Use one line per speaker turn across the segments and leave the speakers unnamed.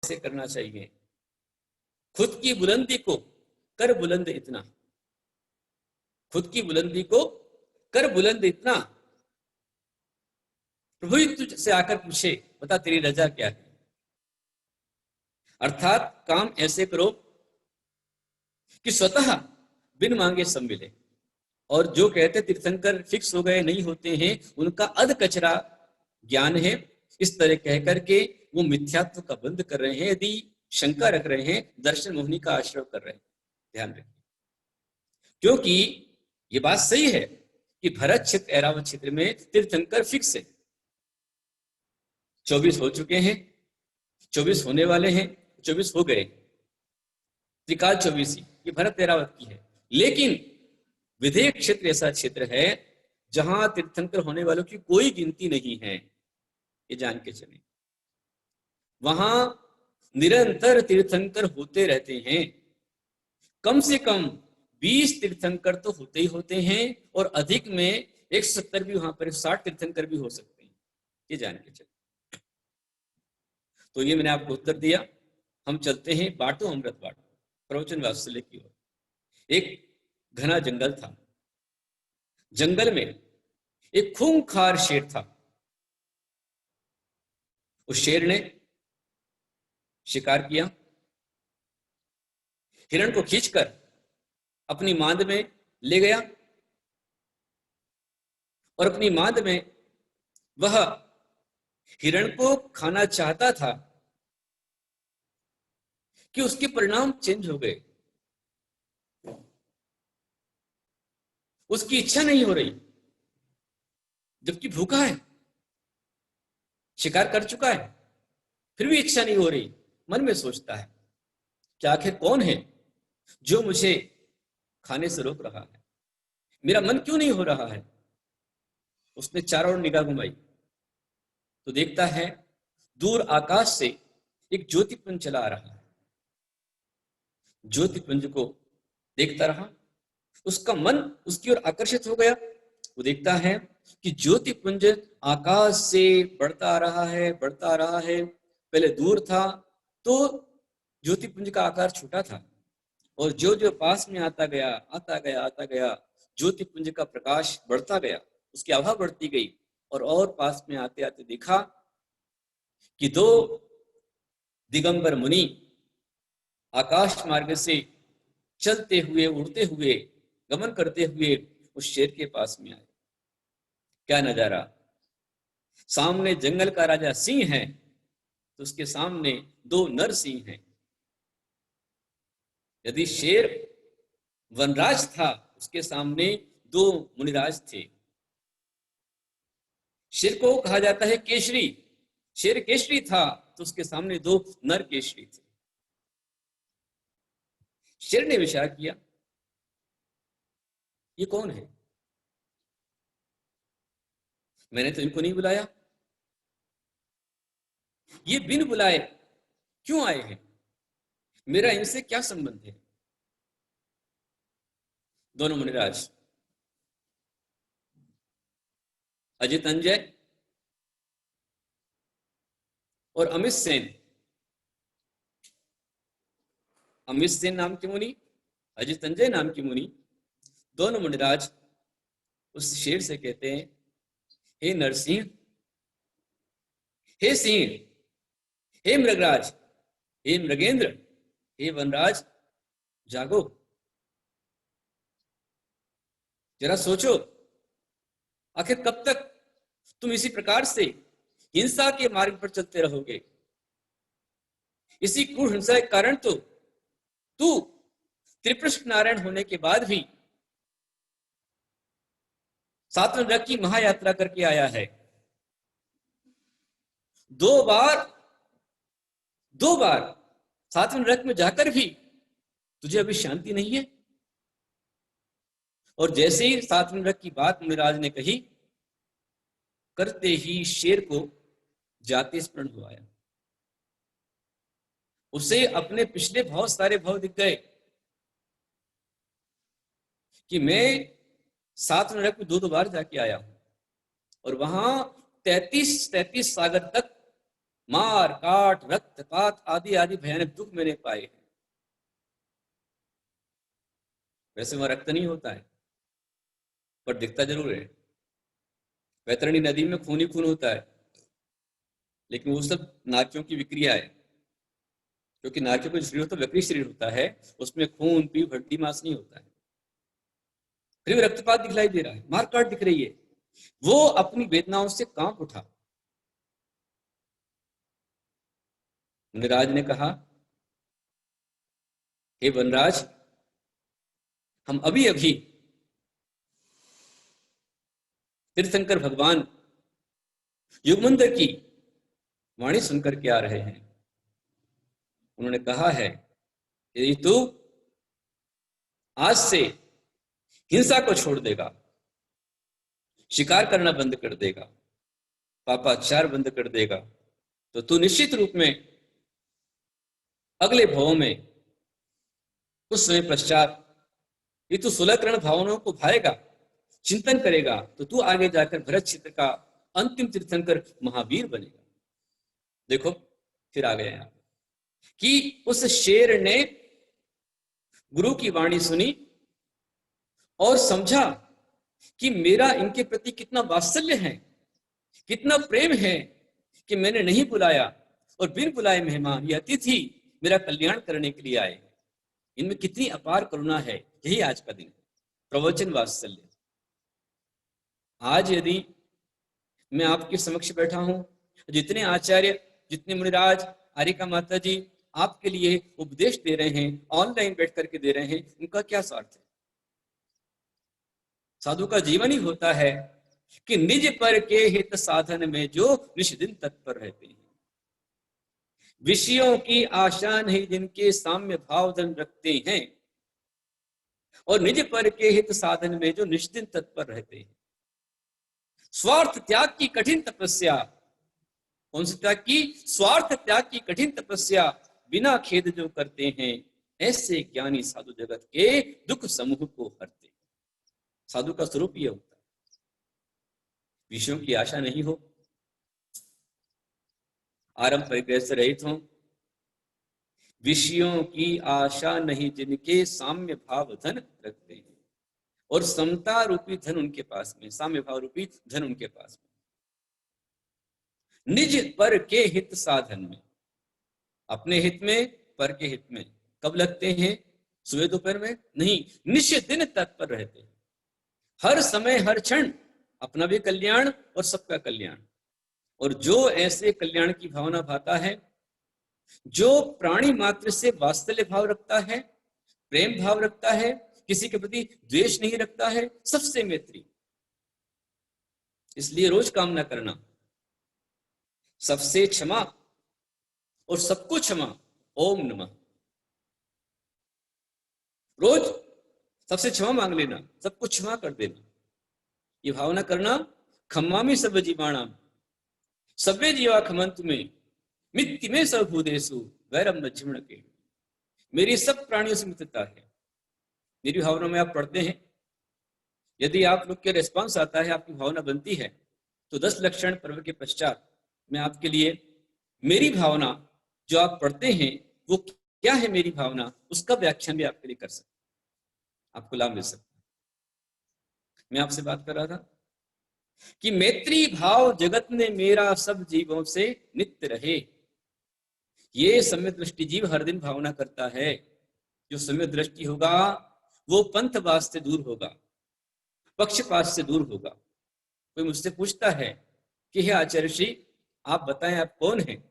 से करना चाहिए। खुद की बुलंदी को कर बुलंद इतना, खुद की बुलंदी को कर बुलंद इतना, प्रभु ही तुझसे आकर पूछे बता तेरी रजा क्या है। अर्थात काम ऐसे करो कि स्वतः बिन मांगे सब मिले। और जो कहते तीर्थंकर फिक्स हो गए नहीं होते हैं, उनका अध कचरा ज्ञान है। इस तरह कह करके वो मिथ्यात्व का बंद कर रहे हैं। यदि शंका रख रहे हैं, दर्शन मोहिनी का आश्रय कर रहे हैं, ध्यान रखिए। क्योंकि ये बात सही है कि भरत क्षेत्र ऐरावत क्षेत्र में तीर्थंकर फिक्स है। 24 हो चुके हैं, 24 होने वाले हैं, 24 हो गए, त्रिकाल 24 ही ये भरत ऐरावत की है। लेकिन विधेयक क्षेत्र ऐसा क्षेत्र है जहां तीर्थंकर होने वालों की कोई गिनती नहीं है, ये जान के चले। वहां निरंतर तीर्थंकर होते रहते हैं। कम से कम 20 तीर्थंकर तो होते ही होते हैं, और अधिक में 170 भी वहां पर 60 तीर्थंकर भी हो सकते हैं, ये जान के चले। तो ये मैंने आपको उत्तर दिया। हम चलते हैं बाटो अमृत बाटो, प्रवचन वात्सल्य की ओर। एक घना जंगल था। जंगल में एक खूंखार शेर था। उस शेर ने शिकार किया, हिरण को खींचकर अपनी मांद में ले गया, और अपनी मांद में वह हिरण को खाना चाहता था कि उसके परिणाम चेंज हो गए। उसकी इच्छा नहीं हो रही, जबकि भूखा है, शिकार कर चुका है, फिर भी इच्छा नहीं हो रही। मन में सोचता है कि आखिर कौन है जो मुझे खाने से रोक रहा है, मेरा मन क्यों नहीं हो रहा है। उसने चारों ओर निगाह घुमाई तो देखता है दूर आकाश से एक ज्योतिपुंज चला आ रहा है। ज्योतिपुंज को देखता रहा, उसका मन उसकी ओर आकर्षित हो गया। वो देखता है कि ज्योतिपुंज आकाश से बढ़ता आ रहा है, बढ़ता आ रहा है। पहले दूर था तो ज्योतिपुंज का आकार छोटा था, और जो जो पास में आता गया, आता गया, आता गया, ज्योतिपुंज का प्रकाश बढ़ता गया, उसकी आभा बढ़ती गई। और पास में आते आते देखा कि दो दिगंबर मुनि आकाश मार्ग से चलते हुए, उड़ते हुए, गमन करते हुए उस शेर के पास में आए। क्या नजारा! सामने जंगल का राजा सिंह है, तो उसके सामने दो नर सिंह हैं। यदि शेर वनराज था, उसके सामने दो मुनिराज थे। शेर को कहा जाता है केशरी, शेर केशरी था तो उसके सामने दो नर केशरी थे। शेर ने विचार किया, ये कौन है? मैंने तो इनको नहीं बुलाया, ये बिन बुलाए क्यों आए हैं? मेरा इनसे क्या संबंध है? दोनों मुनिराज अजित अंजय और अमित सेन, अमित सेन नाम के मुनि, अजित अंजय नाम के मुनि, दोनों मुनिराज उस शेर से कहते हैं, हे नरसिंह, हे सिंह, हे मृगराज, हे मृगेंद्र, हे वनराज, जागो, जरा सोचो, आखिर कब तक तुम इसी प्रकार से हिंसा के मार्ग पर चलते रहोगे? इसी क्रूर हिंसा के कारण तो तू त्रिपृष्ठ नारायण होने के बाद भी 7वें नरक की महायात्रा करके आया है। दो बार 7वें नरक में जाकर भी तुझे अभी शांति नहीं है। और जैसे ही 7वें नरक की बात मुनिराज ने कही, करते ही शेर को जाति स्मरण हो आया। उसे अपने पिछले बहुत सारे भाव दिख गए कि मैं 7वें नरक में दो बार जाके आया हूं, और वहां 33 सागर तक मार काट रक्तपात आदि आदि भयानक दुख मैंने पाए हैं। वैसे वहां रक्त नहीं होता है, पर दिखता जरूर है। वैतरणी नदी में खून ही खून होता है, लेकिन वो सब नाकियों की विक्रिया है, क्योंकि नाकियों का जो शरीर होता है विकृत शरीर होता है, उसमें खून पीप हड्डी मांस नहीं होता है। फिर भी रक्तपात दिखलाई दे रहा है, मारकाट दिख रही है। वो अपनी वेदनाओं से कांप उठा। मुनिराज ने कहा, हे वनराज, हम अभी अभी तीर्थंकर भगवान युगमंदर की वाणी सुनकर के आ रहे हैं। उन्होंने कहा है कि तू आज से हिंसा को छोड़ देगा, शिकार करना बंद कर देगा, पापाचार बंद कर देगा, तो तू निश्चित रूप में अगले भाव में कुछ समय पश्चात ये तू सुलहकरण भावनाओं को भाएगा, चिंतन करेगा, तो तू आगे जाकर भरत क्षेत्र का अंतिम तीर्थंकर महावीर बनेगा। देखो फिर आ गए यहाँ कि उस शेर ने गुरु की वाणी सुनी और समझा कि मेरा इनके प्रति कितना वात्सल्य है, कितना प्रेम है, कि मैंने नहीं बुलाया और बिन बुलाए मेहमान ये अतिथि मेरा कल्याण करने के लिए आए। इनमें कितनी अपार करुणा है। यही आज का दिन, प्रवचन वात्सल्य। आज यदि मैं आपके समक्ष बैठा हूं, जितने आचार्य, जितने मुनिराज, आर्यका माता जी आपके लिए उपदेश दे रहे हैं, ऑनलाइन बैठ करके दे रहे हैं, उनका क्या स्वार्थ है? साधु का जीवन ही होता है कि निज पर के हित साधन में जो निष्दिन तत्पर रहते हैं, विषयों की आशा नहीं जिनके साम्य भाव धन रखते हैं, और निज पर के हित साधन में जो निष्दिन तत्पर रहते हैं। स्वार्थ त्याग की कठिन तपस्या, कौन सी त्याग की? स्वार्थ त्याग की कठिन तपस्या बिना खेद जो करते हैं, ऐसे ज्ञानी साधु जगत के दुख समूह को हरते। साधु का स्वरूप यह होता है, विषयों की आशा नहीं हो, आरंभ परिग्रह से रहित हो, विषयों की आशा नहीं जिनके साम्य भाव धन रखते हैं, और समता रूपी धन उनके पास में, साम्य भाव रूपी धन उनके पास में। निज पर के हित साधन में, अपने हित में, पर के हित में। कब लगते हैं? सुबह दोपहर में नहीं, निश्चित दिन तत्पर रहते हैं, हर समय हर क्षण अपना भी कल्याण और सबका कल्याण। और जो ऐसे कल्याण की भावना भाता है, जो प्राणी मात्र से वात्सल्य भाव रखता है, प्रेम भाव रखता है, किसी के प्रति द्वेष नहीं रखता है, सबसे मैत्री। इसलिए रोज कामना करना, सबसे क्षमा और सबको क्षमा, ओम नमः। रोज सबसे क्षमा मांग लेना, सबको क्षमा कर देना, ये भावना करना। खम्मामि सब जीवाणाम सभ्य जीवा खमंत में मित्ति में सब भूदेशु वैरम न चिमण के। मेरी सब प्राणियों से मित्रता है। मेरी भावना में आप पढ़ते हैं, यदि आप लोग के रिस्पांस आता है, आपकी भावना बनती है, तो 10 लक्षण पर्व के पश्चात मैं आपके लिए मेरी भावना जो आप पढ़ते हैं वो क्या है, मेरी भावना, उसका व्याख्यान भी आपके लिए कर सकता, आपको लाभ मिल सकता। मैं आपसे बात कर रहा था कि मैत्री भाव जगत ने मेरा सब जीवों से नित्य रहे। ये सम्यक दृष्टि जीव हर दिन भावना करता है। जो सम्यक दृष्टि होगा वो पंथवाद से दूर होगा, पक्षपात से दूर होगा। कोई मुझसे पूछता है कि हे आचार्य श्री, आप बताएं आप कौन हैं,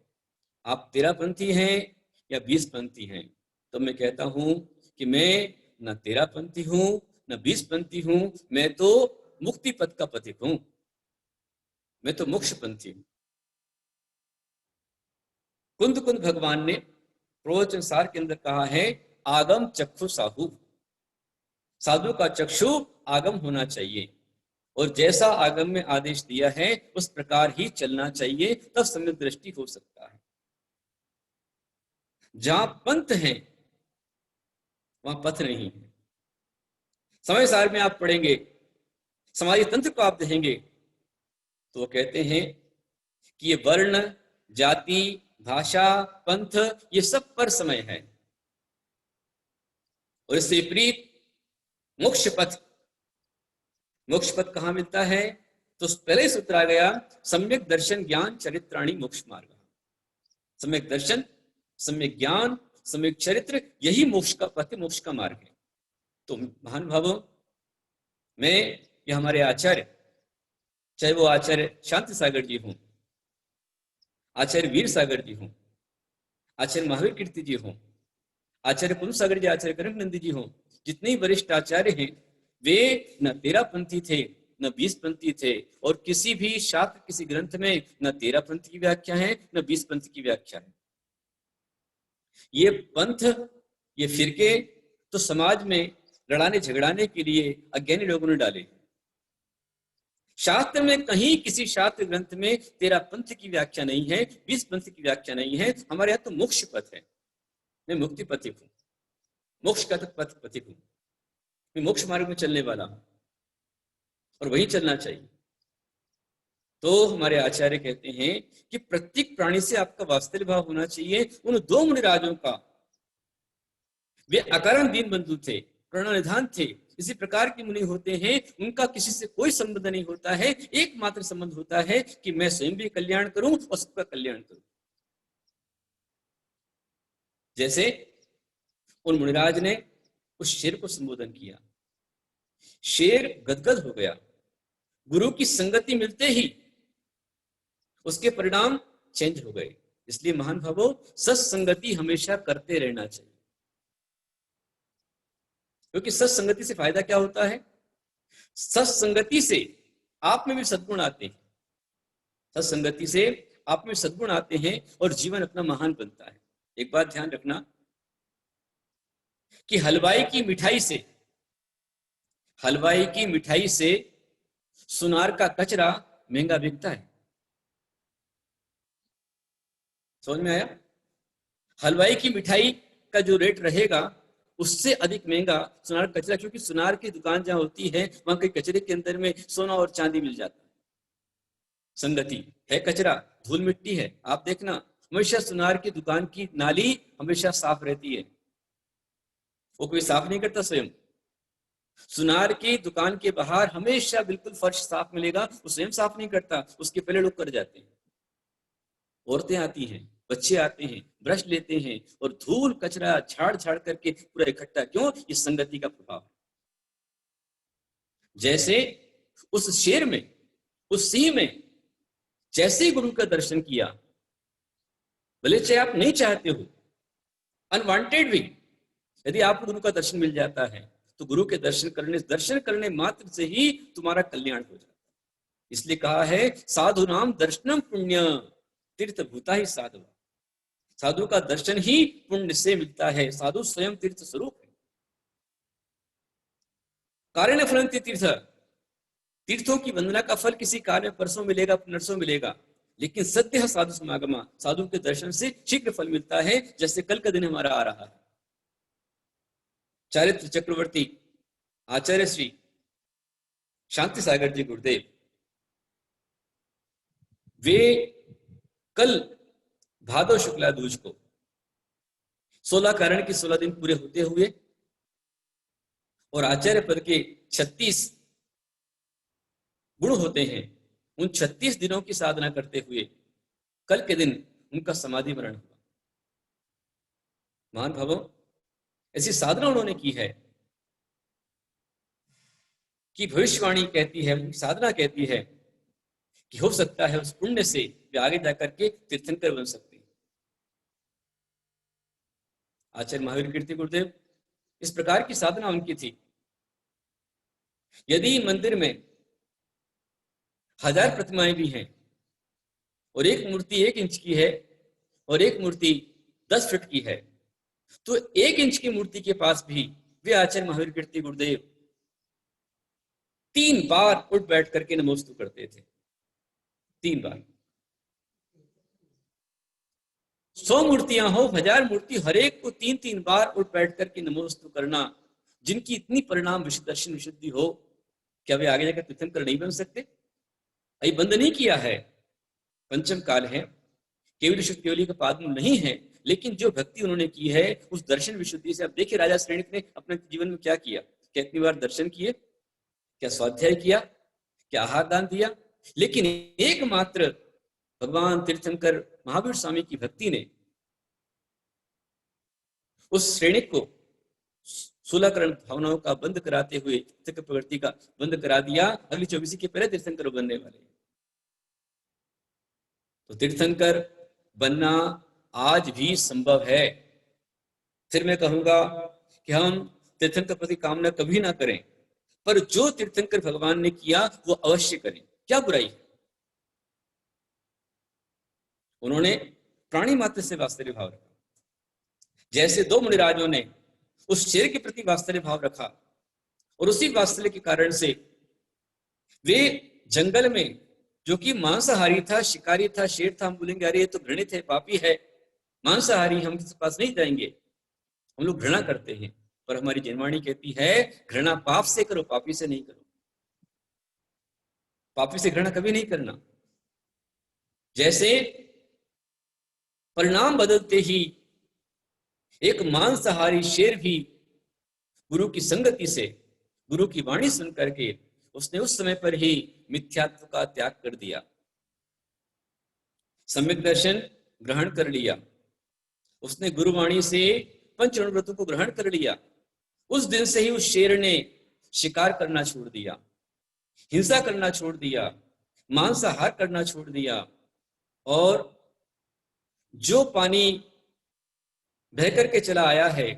आप 13पंथी हैं या 20पंथी हैं? तो मैं कहता हूं कि मैं न 13पंथी हूं न 20पंथी हूं, मैं तो मुक्ति पथ का पथिक हूं, मैं तो मोक्षपंथी हूं। कुंद कुंद भगवान ने प्रवचन सार के अंदर कहा है, आगम चक्षु साहू। साधु का चक्षु आगम होना चाहिए, और जैसा आगम में आदेश दिया है उस प्रकार ही चलना चाहिए, तब सम्यक दृष्टि हो सकता है। जहां पंथ है वहां पथ नहीं है। समय सार में आप पढ़ेंगे, समाज तंत्र को आप देखेंगे, तो वो कहते हैं कि ये वर्ण जाति, भाषा, पंथ, ये सब पर समय है। और इससे विपरीत मोक्ष पथ, मोक्ष पथ कहाँ मिलता है? तो पहले सूत्र आ गया, सम्यक दर्शन ज्ञान चरित्राणी मोक्ष मार्ग। सम्यक दर्शन, सम्यक ज्ञान, सम्यक चरित्र, यही मोक्ष का पथ, मोक्ष का मार्ग है। तो महान भावों, मैं या हमारे आचार्य, चाहे वो आचार्य शांति सागर जी हों, आचार्य वीर सागर जी हों, आचार्य महावीर कीर्ति जी हों, आचार्य पुरुष सागर जी, आचार्य कनकनंदी जी हों, जितने वरिष्ठ आचार्य हैं, वे न 13 पंथी थे, न 20 पंथी थे, और किसी भी शास्त्र, किसी ग्रंथ में न 13 पंथ की व्याख्या है, न 20 पंथ की व्याख्या है। ये पंथ, ये फिरके तो समाज में लड़ाने झगड़ाने के लिए अज्ञानी लोगों ने डाले। शास्त्र में कहीं किसी शास्त्र ग्रंथ में 13 पंथ की व्याख्या नहीं है, 20 पंथ की व्याख्या नहीं है। हमारे यहाँ तो मोक्ष पथ है। मैं मुक्ति पथिक हूं, मोक्ष का पथ पथिक हूं, मैं मोक्ष मार्ग में चलने वाला हूं और वही चलना चाहिए। तो हमारे आचार्य कहते हैं कि प्रत्येक प्राणी से आपका वात्सल्य भाव होना चाहिए। उन 2 मुनिराजों का, वे अकारण दीन बंधु थे, प्रणनिधान थे। इसी प्रकार के मुनि होते हैं, उनका किसी से कोई संबंध नहीं होता है, एकमात्र संबंध होता है कि मैं स्वयं भी कल्याण करूं और सबका कल्याण करूं। जैसे उन मुनिराज ने उस शेर को संबोधन किया, शेर गदगद हो गया। गुरु की संगति मिलते ही उसके परिणाम चेंज हो गए। इसलिए महान भावों, सत्संगति हमेशा करते रहना चाहिए, क्योंकि सत्संगति से फायदा क्या होता है? सत्संगति से आप में भी सद्गुण आते हैं, सत्संगति से आप में सद्गुण आते हैं और जीवन अपना महान बनता है। एक बात ध्यान रखना कि हलवाई की मिठाई से सुनार का कचरा महंगा बिकता है। समझ में आया? हलवाई की मिठाई का जो रेट रहेगा उससे अधिक महंगा सुनार कचरा, क्योंकि सुनार की दुकान जहां होती है वहां के कचरे के अंदर में सोना और चांदी मिल जाता है। संगति है कचरा, धूल मिट्टी है। आप देखना, हमेशा सुनार की दुकान की नाली हमेशा साफ रहती है, वो कोई साफ नहीं करता स्वयं। सुनार की दुकान के बाहर हमेशा बिल्कुल फर्श साफ मिलेगा, वो स्वयं साफ नहीं करता, उसके पहले लोग कर जाते हैं। औरतें आती हैं, बच्चे आते हैं, ब्रश लेते हैं और धूल कचरा झाड़ झाड़ करके पूरा इकट्ठा। क्यों? ये संगति का प्रभाव है। जैसे उस शेर में, उस सिंह में, जैसे ही गुरु का दर्शन किया, भले चाहे आप नहीं चाहते हो, अनवांटेड भी यदि आपको गुरु का दर्शन मिल जाता है, तो गुरु के दर्शन करने मात्र से ही तुम्हारा कल्याण हो जाता है। इसलिए कहा है, साधु नाम दर्शनम पुण्य तीर्थ भूता ही साधु। साधु का दर्शन ही पुण्य से मिलता है। साधु स्वयं तीर्थ स्वरूप है। कार्य फलंति तीर्थ, तीर्थों की वंदना का फल किसी काल में परसों मिलेगा, नरसों मिलेगा, लेकिन सत्य साधु समागमा, साधु के दर्शन से शीघ्र फल मिलता है। जैसे कल का दिन हमारा आ रहा है, चारित्र चक्रवर्ती आचार्य श्री शांति सागर जी गुरुदेव, वे कल भादव शुक्ला दूज को 16 कारण के 16 दिन पूरे होते हुए और आचार्य पद के 36 गुण होते हैं, उन 36 दिनों की साधना करते हुए कल के दिन उनका समाधि मरण हुआ। महान भावों, ऐसी साधना उन्होंने की है कि भविष्यवाणी कहती है, साधना कहती है कि हो सकता है उस पुण्य से वे आगे जाकर के तीर्थंकर बन सकते हैं। आचार्य महावीर कीर्ति गुरुदेव, इस प्रकार की साधना उनकी थी। यदि मंदिर में 1000 प्रतिमाएं भी हैं और एक मूर्ति 1 इंच की है और एक मूर्ति 10 फीट की है, तो 1 इंच की मूर्ति के पास भी वे आचार्य महावीर कीर्ति गुरुदेव 3 बार उठ बैठ करके नमोस्तु करते थे। 3 बार। 100 मूर्तियां हो, 1000 मूर्ति, हर एक को 3-3 बार उठ बैठ करके नमोस्तु करना, जिनकी इतनी परिणाम दर्शन विशुद्धि हो, क्या वे आगे जाकर तीर्थंकर नहीं बन सकते? अभी बंद नहीं किया है, पंचम काल है, केवल शुद्ध केवली का पादम नहीं है, लेकिन जो भक्ति उन्होंने की है उस दर्शन विशुद्धि से। अब देखिए राजा श्रेणिक ने अपने जीवन में क्या किया, कितनी बार दर्शन किए, क्या स्वाध्याय किया, क्या आहार दान दिया, लेकिन एकमात्र भगवान तीर्थंकर महावीर स्वामी की भक्ति ने उस श्रेणिक को सूलाकरण भावनाओं का बंद कराते हुए प्रवृत्ति का बंद करा दिया। अगली 24 के पहले तीर्थंकर बनने वाले। तो तीर्थंकर बनना आज भी संभव है। फिर मैं कहूंगा कि हम तीर्थंकर प्रति कामना कभी ना करें, पर जो तीर्थंकर भगवान ने किया वो अवश्य करें। क्या बुराई है? उन्होंने प्राणी मात्र से वात्सल्य भाव रखा। जैसे दो मुनिराजों ने उस शेर के प्रति वात्सल्य भाव रखा और उसी वात्सल्य के कारण से वे जंगल में, जो कि मांसाहारी था, शिकारी था, शेर था, हम बोलेंगे अरे ये तो घृणित है, पापी है, मांसाहारी, हम किसी पास नहीं जाएंगे, हम लोग घृणा करते हैं। पर हमारी जनवाणी कहती है घृणा पाप से करो, पापी से नहीं करो। पापी से घृणा कभी नहीं करना। जैसे परिणाम बदलते ही एक मांसाहारी शेर भी गुरु की संगति से, गुरु की वाणी सुन करके उसने उस समय पर ही मिथ्यात्व का त्याग कर दिया, सम्यक दर्शन ग्रहण कर लिया, उसने गुरुवाणी से पंचव्रतों को ग्रहण कर लिया। उस दिन से ही उस शेर ने शिकार करना छोड़ दिया, हिंसा करना छोड़ दिया, मांसाहार करना छोड़ दिया, और जो पानी बह करके चला आया है,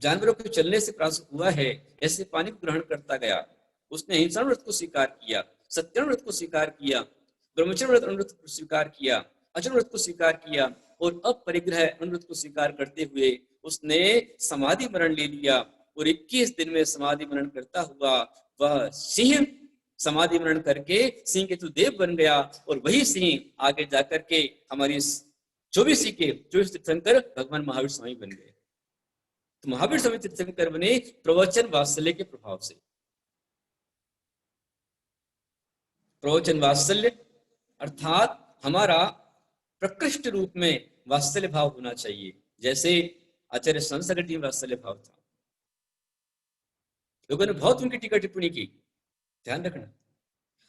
जानवरों के चलने से प्राप्त हुआ है, ऐसे पानी को ग्रहण करता गया। उसने हिंसा व्रत को स्वीकार किया, सत्य व्रत को स्वीकार किया, ब्रह्मचर्य व्रत अनुव्रत को स्वीकार किया, अचल व्रत को स्वीकार किया, और अब परिग्रह अनुव्रत को स्वीकार करते हुए उसने समाधि मरण ले लिया। और 21 दिन में समाधि मरण करता हुआ वह सिंह समाधि मरण करके सिंह के देव बन गया। और वही सिंह आगे जाकर के हमारी 24 तीर्थंकर भगवान महावीर स्वामी बन गए। तो महावीर स्वामी तीर्थंकर बने प्रवचन वात्सल्य के प्रभाव से। प्रवचन वात्सल्य अर्थात हमारा प्रकृष्ट रूप में वात्सल्य भाव होना चाहिए, जैसे आचार्य संसागर जी में वात्सल्य भाव था। लोगों ने बहुत उनकी टीका टिप्पणी की, ध्यान रखना।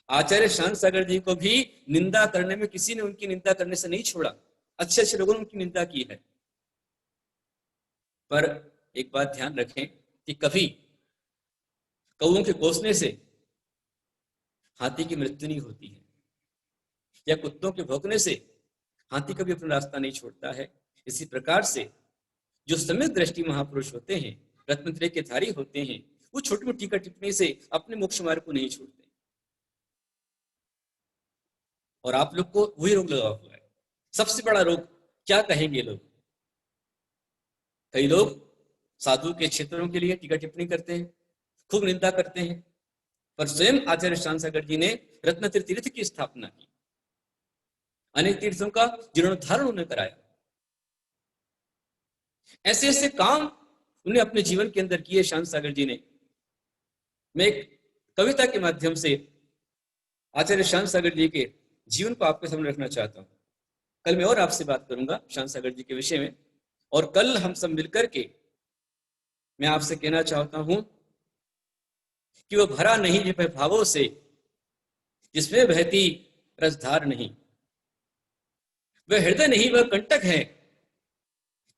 आचार्य शांत जी को भी निंदा करने में किसी ने उनकी निंदा करने से नहीं छोड़ा, अच्छे अच्छे लोगों ने उनकी निंदा की है। पर एक बात ध्यान रखें कि कभी कौओं के कोसने से हाथी की मृत्यु नहीं होती है, या कुत्तों के भौंकने से हाथी कभी अपना रास्ता नहीं छोड़ता है। इसी प्रकार से जो सम्यक दृष्टि महापुरुष होते हैं, रत्नत्रय के धारी होते हैं, वो छोटी मोटी टीका टिप्पणी से अपने मोक्ष मार्ग को नहीं छोड़ते। और आप लोग को वही रोग लगा हुआ है, सबसे बड़ा रोग। क्या कहेंगे लोग? कई लोग साधु के क्षेत्रों के लिए टीका टिप्पणी करते हैं, खूब निंदा करते हैं, पर स्वयं आचार्य शांत जी ने रत्नत्रय तीर्थ की स्थापना की, अनेक तीर्थों का जीर्णोद्धारण उन्होंने कराया। ऐसे ऐसे काम उन्हें अपने जीवन के अंदर किए शांत सागर जी ने। मैं एक कविता के माध्यम से आचार्य शांत सागर जी के जीवन को आपके सामने रखना चाहता हूं। कल मैं और आपसे बात करूंगा शांत सागर जी के विषय में, और कल हम सब मिलकर के मैं आपसे कहना चाहता हूं कि वह भरा नहीं है भावों से जिसमें बहती रसधार नहीं, वह हृदय नहीं, वह कंटक है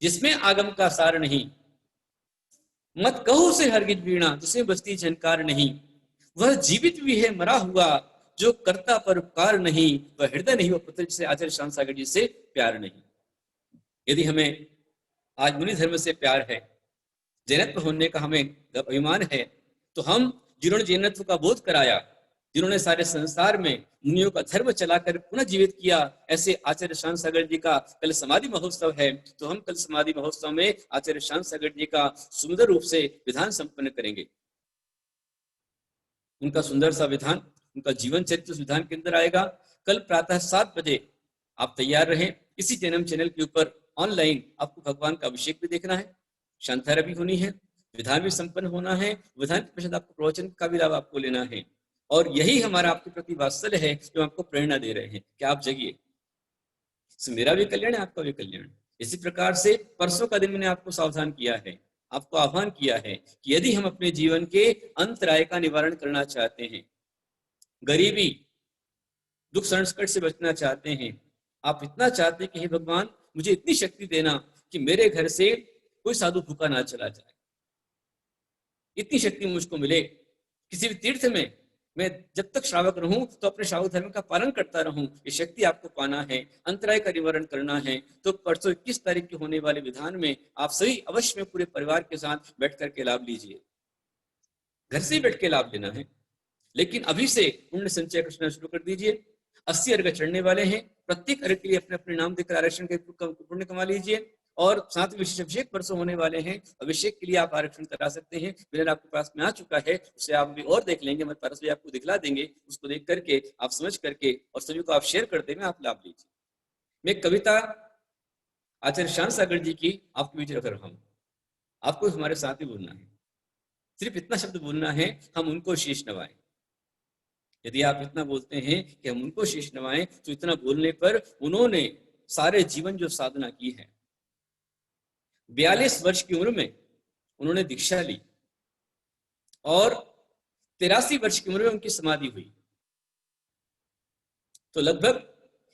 जिसमें आगम का सार नहीं, मत कहो से हरगिज वीणा जिसमें बजती झनकार नहीं, वह जीवित भी है मरा हुआ जो करता पर उपकार नहीं, वह हृदय नहीं, वह पुत्र जिसे आचार्य शांत सागर जी से प्यार नहीं। यदि हमें आज मुनि धर्म से प्यार है, जैनत्व होने का हमें अभिमान है, तो हम जिन्होंने जैनत्व का बोध कराया, जिन्होंने सारे संसार में मुनियों का धर्म चलाकर पुनः जीवित किया, ऐसे आचार्य शांत सागर जी का कल समाधि महोत्सव है। तो हम कल समाधि महोत्सव में आचार्य शांत सागर जी का सुंदर रूप से विधान संपन्न करेंगे। उनका सुंदर सा विधान, उनका जीवन चरित्र उस विधान के अंदर आएगा। कल प्रातः 7 बजे आप तैयार रहें। इसी जन्म चैनल के ऊपर ऑनलाइन आपको भगवान का अभिषेक भी देखना है, शांतारा भी होनी है, विधान भी संपन्न होना है, विधान के पश्चात आपको प्रवचन का भी लाभ आपको लेना है। और यही हमारा आपके प्रति वात्सल्य है जो आपको प्रेरणा दे रहे हैं कि आप जगिए। सो मेरा भी कल्याण है, आपका भी कल्याण। इसी प्रकार से परसों का दिन मैंने आपको सावधान किया है, आपको आह्वान किया है कि यदि हम अपने जीवन के अंतराय का निवारण करना चाहते हैं, गरीबी दुख संकट से बचना चाहते हैं, आप इतना चाहते हैं कि हे भगवान मुझे इतनी शक्ति देना कि मेरे घर से कोई साधु भूखा ना चला जाए, इतनी शक्ति मुझको मिले, किसी भी तीर्थ में मैं जब तक श्रावक रहूं तो अपने श्रावक धर्म का पालन करता रहूं, ये शक्ति आपको पाना है, अंतराय का निवारण करना है। तो परसों 21 तारीख के होने वाले विधान में आप सभी अवश्य में पूरे परिवार के साथ बैठ करके लाभ लीजिए। घर से ही बैठ के लाभ लेना है, लेकिन अभी से पुण्य संचय करना शुरू कर दीजिए। 80 अर्घ चढ़ने वाले हैं, प्रत्येक अर्घ के लिए अपने अपने नाम देकर आरक्षण के पुण्य कमा लीजिए। और साथ में विशेष अभिषेक परसों होने वाले हैं, अभिषेक के लिए आप आरक्षण करा सकते हैं। बिल आपके पास में आ चुका है, उसे आप भी और देख लेंगे, हमारे पास भी आपको दिखला देंगे, उसको देख करके आप समझ करके और सभी को आप शेयर कर देंगे, आप लाभ लीजिए। मैं कविता आचार्य शांत सागर जी की आपके बीच रख रहा हूँ, आपको हमारे साथ ही बोलना है, सिर्फ इतना शब्द बोलना है, हम उनको शीश नवाएं। यदि आप इतना बोलते हैं कि हम उनको शीश नवाएं, तो इतना बोलने पर उन्होंने सारे जीवन जो साधना की है, 42 वर्ष की उम्र में उन्होंने दीक्षा ली और 83 वर्ष की उम्र में उनकी समाधि हुई, तो लगभग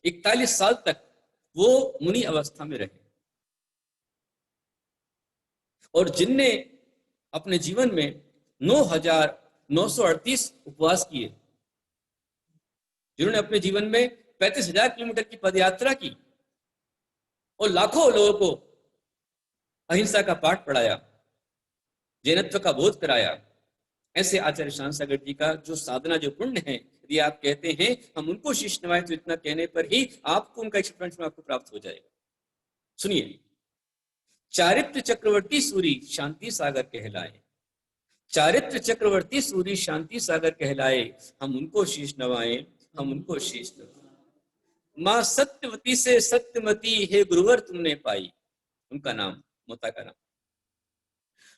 41 साल तक वो मुनि अवस्था में रहे। और जिनने अपने जीवन में 9,938 उपवास किए, जिन्होंने अपने जीवन में 35,000 किलोमीटर की पदयात्रा की और लाखों लोगों को अहिंसा का पाठ पढ़ाया, जैनत्व का बोध कराया, ऐसे आचार्य शांत सागर जी का जो साधना, जो पुण्य है, यदि आप कहते हैं हम उनको शीश नवाएं, तो इतना कहने पर ही आपको उनका एक्सपीरियंस आपको प्राप्त हो जाएगा। सुनिए, चारित्र चक्रवर्ती सूरी शांति सागर कहलाए, चारित्र चक्रवर्ती सूरी शांति सागर कहलाए, हम उनको शीश नवाएं, हम उनको शीश नवाएं। माँ सत्यवती से सत्यमती है गुरुवर तुमने पाई, उनका नाम, माता का नाम।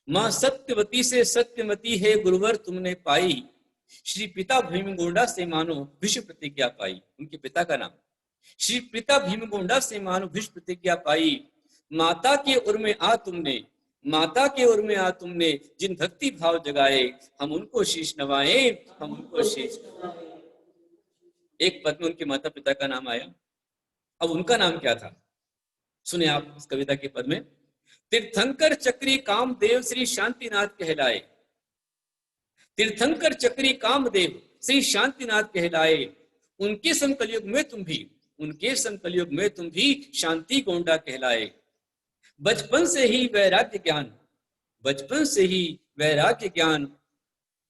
माँ सत्यवती से सत्यमती है गुरुवर तुमने पाई, श्री पिता भीमगोंडा से मानो विश्व प्रतिज्ञा पाई, उनके पिता का नाम। श्री पिता भीमगोंडा से मानो विश्व प्रतिज्ञा पाई, माता के उर में आ तुमने, माता के उर में आ तुमने जिन भक्ति भाव जगाए, हम उनको शीश नवाएं, हम उनको शीश नवाएं। एक पद में उनके माता पिता का नाम आया, अब उनका नाम क्या था, सुने आप इस कविता के पद में। तीर्थंकर चक्री कामदेव श्री शांतिनाथ कहलाए, तीर्थंकर चक्री कामदेव श्री शांतिनाथ कहलाए, उनके संकलयुग में तुम भी, उनके संकलयुग में तुम भी शांति गोंडा कहलाए। बचपन से ही वैराग्य ज्ञान, बचपन से ही वैराग्य ज्ञान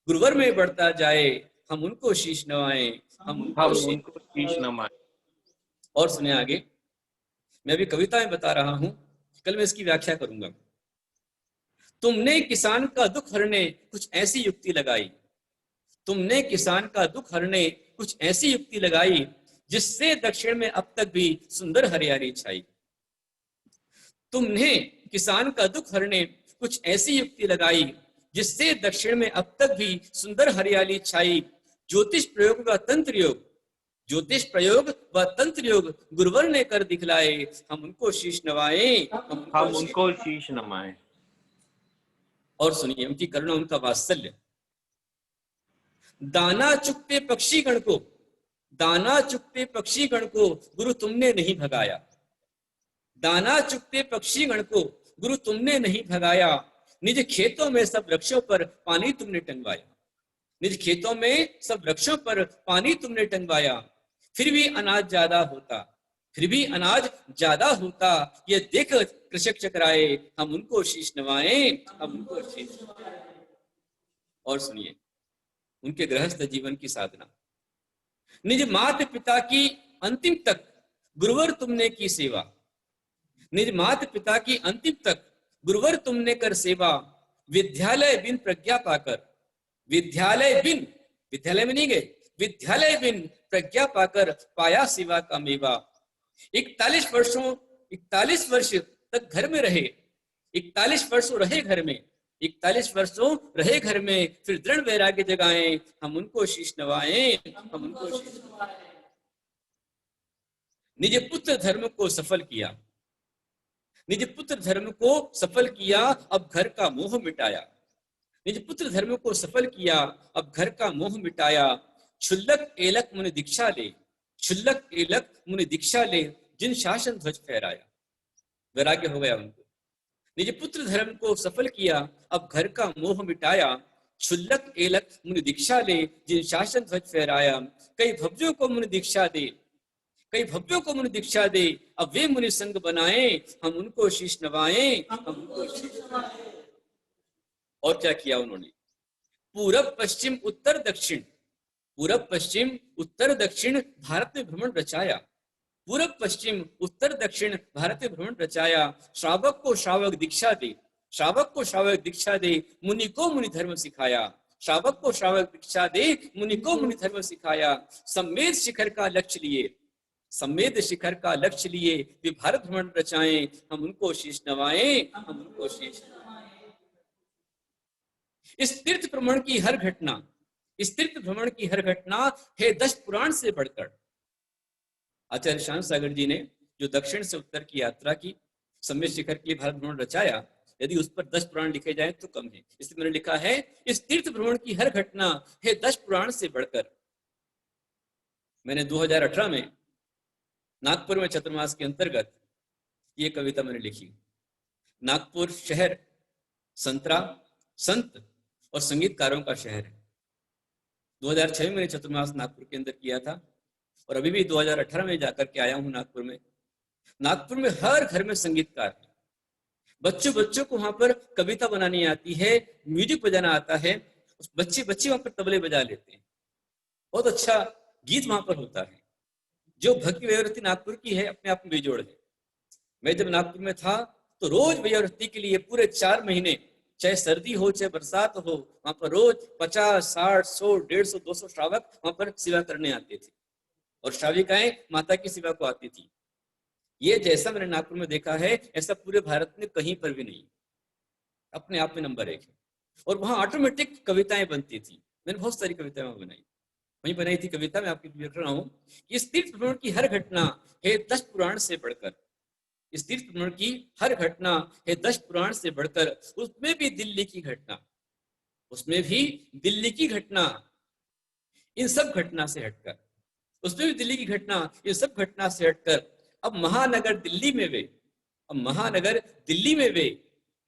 गुरुवर में बढ़ता जाए, हम उनको शीश नवाएं, हम उनको शीश नवाएं। और सुने आगे, मैं अभी कविता में बता रहा हूं, कल मैं इसकी व्याख्या करूंगा। तुमने किसान का दुख हरने कुछ ऐसी युक्ति लगाई, तुमने किसान का दुख हरने कुछ ऐसी युक्ति लगाई, जिससे दक्षिण में अब तक भी सुंदर हरियाली छाई। तुमने किसान का दुख हरने कुछ ऐसी युक्ति लगाई, जिससे दक्षिण में अब तक भी सुंदर हरियाली छाई। ज्योतिष प्रयोग व तंत्र योग, ज्योतिष प्रयोग व तंत्र योग गुरुवर ने कर दिखलाए, हम उनको शीश नवाएं, हम उनको शीश नवाएं। और सुनिए उनकी करुणा, उनका वात्सल्य। दाना चुगते पक्षी गण को, दाना चुगते पक्षी गण को गुरु तुमने नहीं भगाया, दाना चुगते पक्षी गण को गुरु तुमने नहीं भगाया। निज खेतों में सब वृक्षों पर पानी तुमने टंगवाया, निज खेतों में सब वृक्षों पर पानी तुमने टंगवाया। फिर भी अनाज ज्यादा होता, फिर भी अनाज ज्यादा होता, ये देख कृषक चकराए, हम उनको शीश नवाएं, हम उनको शीश नवाएं। और सुनिए उनके गृहस्थ जीवन की साधना। निज माता पिता की अंतिम तक गुरुवर तुमने की सेवा, निज माता पिता की अंतिम तक गुरुवर तुमने कर सेवा। विद्यालय बिन प्रज्ञा पाकर, विद्यालय बिन, विद्यालय में नहीं गए, विद्यालय बिन प्रज्ञा पाकर पाया सेवा का मेवा। 41 वर्षों, 41 वर्ष तक घर में रहे, 41 वर्षों रहे घर में, 41 वर्षों रहे घर में, फिर दृढ़ वैराग्य जगाएं, हम उनको शीश नवाएं, हम उनको शीश नवाएं। निज पुत्र धर्म को सफल किया, निज पुत्र धर्म को सफल किया, अब घर का मोह मिटाया। निज पुत्र धर्म को सफल किया, अब घर का मोह मिटाया। क्षुल्लक एलक मुनि दीक्षा ले, क्षुल्लक एलक मुनि दीक्षा ले, जिन शासन ध्वज फहराया। वैराग्य हो गया उनको। निज पुत्र धर्म को सफल किया, अब घर का मोह मिटाया। क्षुल्लक एलक मुनि दीक्षा ले, जिन शासन ध्वज फहराया। कई भव्यों को मुनि दीक्षा दे, कई भव्यों को मुनि दीक्षा दे, अब वे मुनि संग बनाए, हम उनको शीश नवाएं, हम उनको शीश नवाएं। और क्या किया उन्होंने? पूरब पश्चिम उत्तर दक्षिण, पूरब पश्चिम उत्तर दक्षिण भारत में भ्रमण रचाया। पूरब पश्चिम उत्तर दक्षिण भारत में भ्रमण रचाया। श्रावक को श्रावक दीक्षा दे, श्रावक को श्रावक दीक्षा दे, मुनि को मुनि धर्म सिखाया। श्रावक को श्रावक दीक्षा दे, मुनि को मुनि धर्म सिखाया। सम्मेद शिखर का लक्ष्य लिए, सम्मेद शिखर का लक्ष्य लिए, वे भारत भ्रमण रचाएं, हम उनको शीश नवाएं, हम उनको शीश नवाएं। इस तीर्थ भ्रमण की हर घटना, इस तीर्थ भ्रमण की हर घटना है 10 पुराण से बढ़कर। आचार्य शांत सागर जी ने जो दक्षिण से उत्तर की यात्रा की, सम्मेद शिखर के लिए भारत भ्रमण रचाया, यदि उस पर 10 पुराण लिखे जाएं तो कम है, इसलिए मैंने लिखा है इस तीर्थ भ्रमण की हर घटना है 10 पुराण से बढ़कर। मैंने 2018 में नागपुर में चतुर्मास के अंतर्गत ये कविता मैंने लिखी। नागपुर शहर संतरा, संत और संगीतकारों का शहर है। 2006 में मैंने चतुर्मास नागपुर के अंदर किया था और अभी भी 2018 में जाकर के आया हूं नागपुर में। नागपुर में हर घर में संगीतकार है। बच्चों को वहां पर कविता बनानी आती है, म्यूजिक बजाना आता है, बच्चे वहां पर तबले बजा लेते हैं, बहुत अच्छा गीत वहां पर होता है। जो भक्ति वैवृत्ति नागपुर की है अपने आप में बेजोड़ है। मैं जब नागपुर में था तो रोज वैवृत्ति के लिए पूरे 4 महीने, चाहे सर्दी हो चाहे बरसात हो, वहां पर रोज 50, 60, 100, 150, 200 श्रावक वहां पर सेवा करने आते थे और श्राविकाएं माता की सेवा को आती थी। ये जैसा मैंने नागपुर में देखा है ऐसा पूरे भारत में कहीं पर भी नहीं, अपने आप में नंबर 1 है। और वहां ऑटोमेटिक कविताएं बनती थी, मैंने बहुत सारी कविताएं बनाई, वहीं बनाई थी कविता। मैं आपको लिख रहा हूँ, इस तीर्थ भ्रमण की हर घटना है 10 पुराण से बढ़कर। इस तीर्थ भ्रमण की हर घटना है 10 पुराण से बढ़कर। उसमें भी दिल्ली की घटना, उसमें भी दिल्ली की घटना, इन सब घटना से हटकर, उसमें भी दिल्ली की घटना, इन सब घटना से हटकर अब महानगर दिल्ली में वे, अब महानगर दिल्ली में वे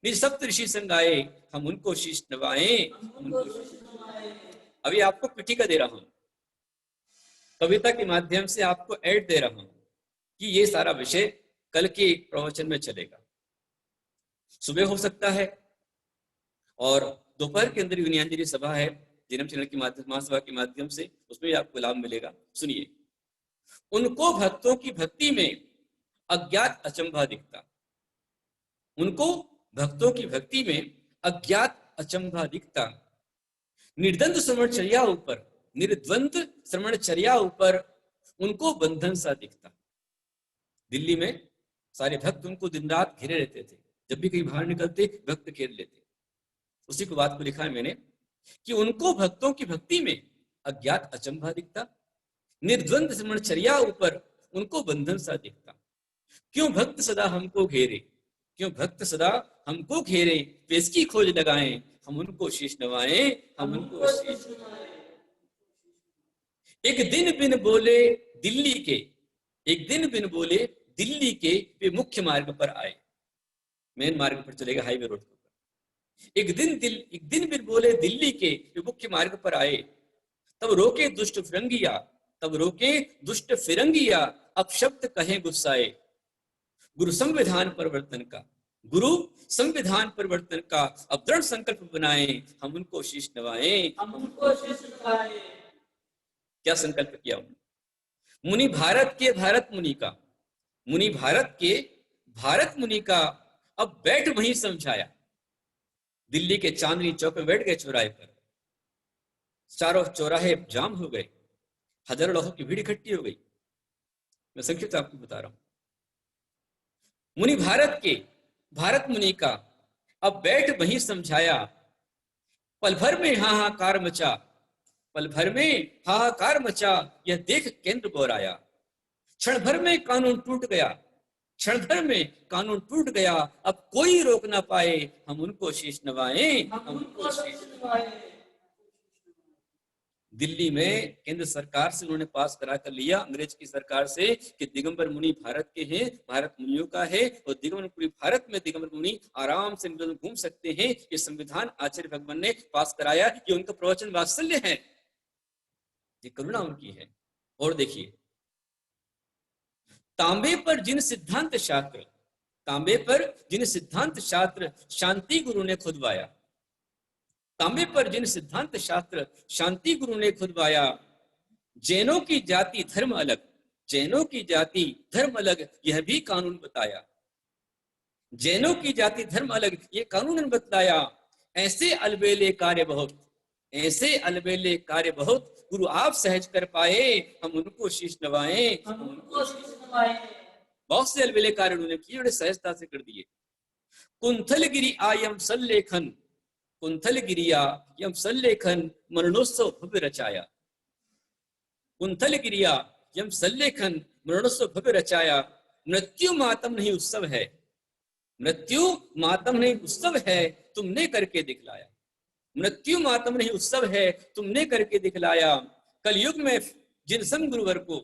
निज सप्त ऋषि संग आए, हम उनको शीश नवाएं, हम उनको शीश नवाएं। अभी आपको पिठिका दे रहा हूं, कविता के माध्यम से आपको ऐड दे रहा हूं कि ये सारा विषय कल के प्रवचन में चलेगा। सुबह हो सकता है और दोपहर के अंदर यूनियांजलि सभा है जन्म चैनल की माध्यम, महासभा के माध्यम से, उसमें भी आपको लाभ मिलेगा। सुनिए, उनको भक्तों की भक्ति में अज्ञात अचंभा दिखता, उनको भक्तों की भक्ति में अज्ञात अचंभा दिखता। निर्द्वंद श्रवणचर्या ऊपर, निर्द्वंद श्रवणचर्या ऊपर उनको बंधन सा दिखता। दिल्ली में सारे भक्त उनको दिन रात घेरे रहते थे, जब भी कहीं बाहर निकलते भक्त घेर लेते। उसी को बात को लिखा है मैंने कि उनको भक्तों की भक्ति में अज्ञात अचंभा दिखता, निर्द्वंद श्रवणचर्या ऊपर उनको बंधन सा दिखता। क्यों भक्त सदा हमको घेरे, क्यों भक्त सदा हमको घेरे, वे इसकी खोज लगाएं, हम उनको शीश नवाएं, हम उनको शीश नवाएं। एक दिन बिन बोले दिल्ली के, एक दिन बिन बोले दिल्ली के वे मुख्य मार्ग पर आए, मेन मार्ग पर चलेगा, हाईवे रोड पर। एक दिन बिन बोले दिल्ली के वे मुख्य मार्ग पर आए, तब रोके दुष्ट फिरंगिया, तब रोके दुष्ट फिरंगिया, अब शब्द कहे गुस्साए। गुरु संविधान परिवर्तन का, गुरु संविधान परिवर्तन का अब दृढ़ संकल्प बनाए, हम उनको शीश नवाएं, हम उनको शीश नवाएं। क्या संकल्प किया उन्होंने? मुनि भारत के भारत मुनि का, मुनि भारत के भारत मुनि का अब बैठ वहीं समझाया। दिल्ली के चांदनी चौक में बैठ गए चौराहे पर, चारों चौराहे जाम हो गए, हजारों लोगों की भीड़ इकट्ठी हो गई। मैं संक्षिप्त आपको बता रहा हूं। मुनि भारत के भारत मुनि का अब बैठ वहीं समझाया, पल भर में हाहाकार मचा, पल भर में हाहाकार मचा, यह देख केंद्र बोराया। क्षण भर में कानून टूट गया, क्षण भर में कानून टूट गया, अब कोई रोक ना पाए, हम उनको शीश नवाएं, हम उनको शीश नवाएं। दिल्ली में केंद्र सरकार से उन्होंने पास करा कर लिया, अंग्रेज की सरकार से, कि दिगंबर मुनि भारत के हैं, भारत मुनियों का है, और दिगंबर पूरी भारत में दिगंबर मुनि आराम से घूम सकते हैं। ये संविधान आचार्य भगवान ने पास कराया, ये उनका प्रवचन वात्सल्य है, ये करुणा उनकी है। और देखिए, तांबे पर जिन सिद्धांत शास्त्र, तांबे पर जिन सिद्धांत शास्त्र शांति गुरु ने खुदवाया, तांबे पर जिन सिद्धांत शास्त्र शांति गुरु ने खुदवाया, जैनों की जाति धर्म अलग, जैनों की जाति धर्म अलग, यह भी कानून बताया, जैनों की जाति धर्म अलग, ये कानून बतलाया। ऐसे अलबेले कार्य बहुत, ऐसे अलबेले कार्य बहुत, गुरु आप सहज कर पाए, हम उनको शीश नवाएं, हम उनको शीश नवाएं। बहुत से अलबेले कार्य उन्होंने किए, उन्हें सहजता से कर दिए। कुंथलगिरी आयम सल्लेखन, कुंथलगिरिया यम सल्लेखन मरणोत्सव भव्य रचाया, कुंथलगिरिया यम सल्लेखन मरणोत्सव भव्य रचाया। मृत्यु मातम नहीं उत्सव है, मृत्यु मातम नहीं उत्सव है, तुमने करके दिखलाया, मृत्यु मातम नहीं उत्सव है, तुमने करके दिखलाया। कलयुग में जिनसम गुरुवर को,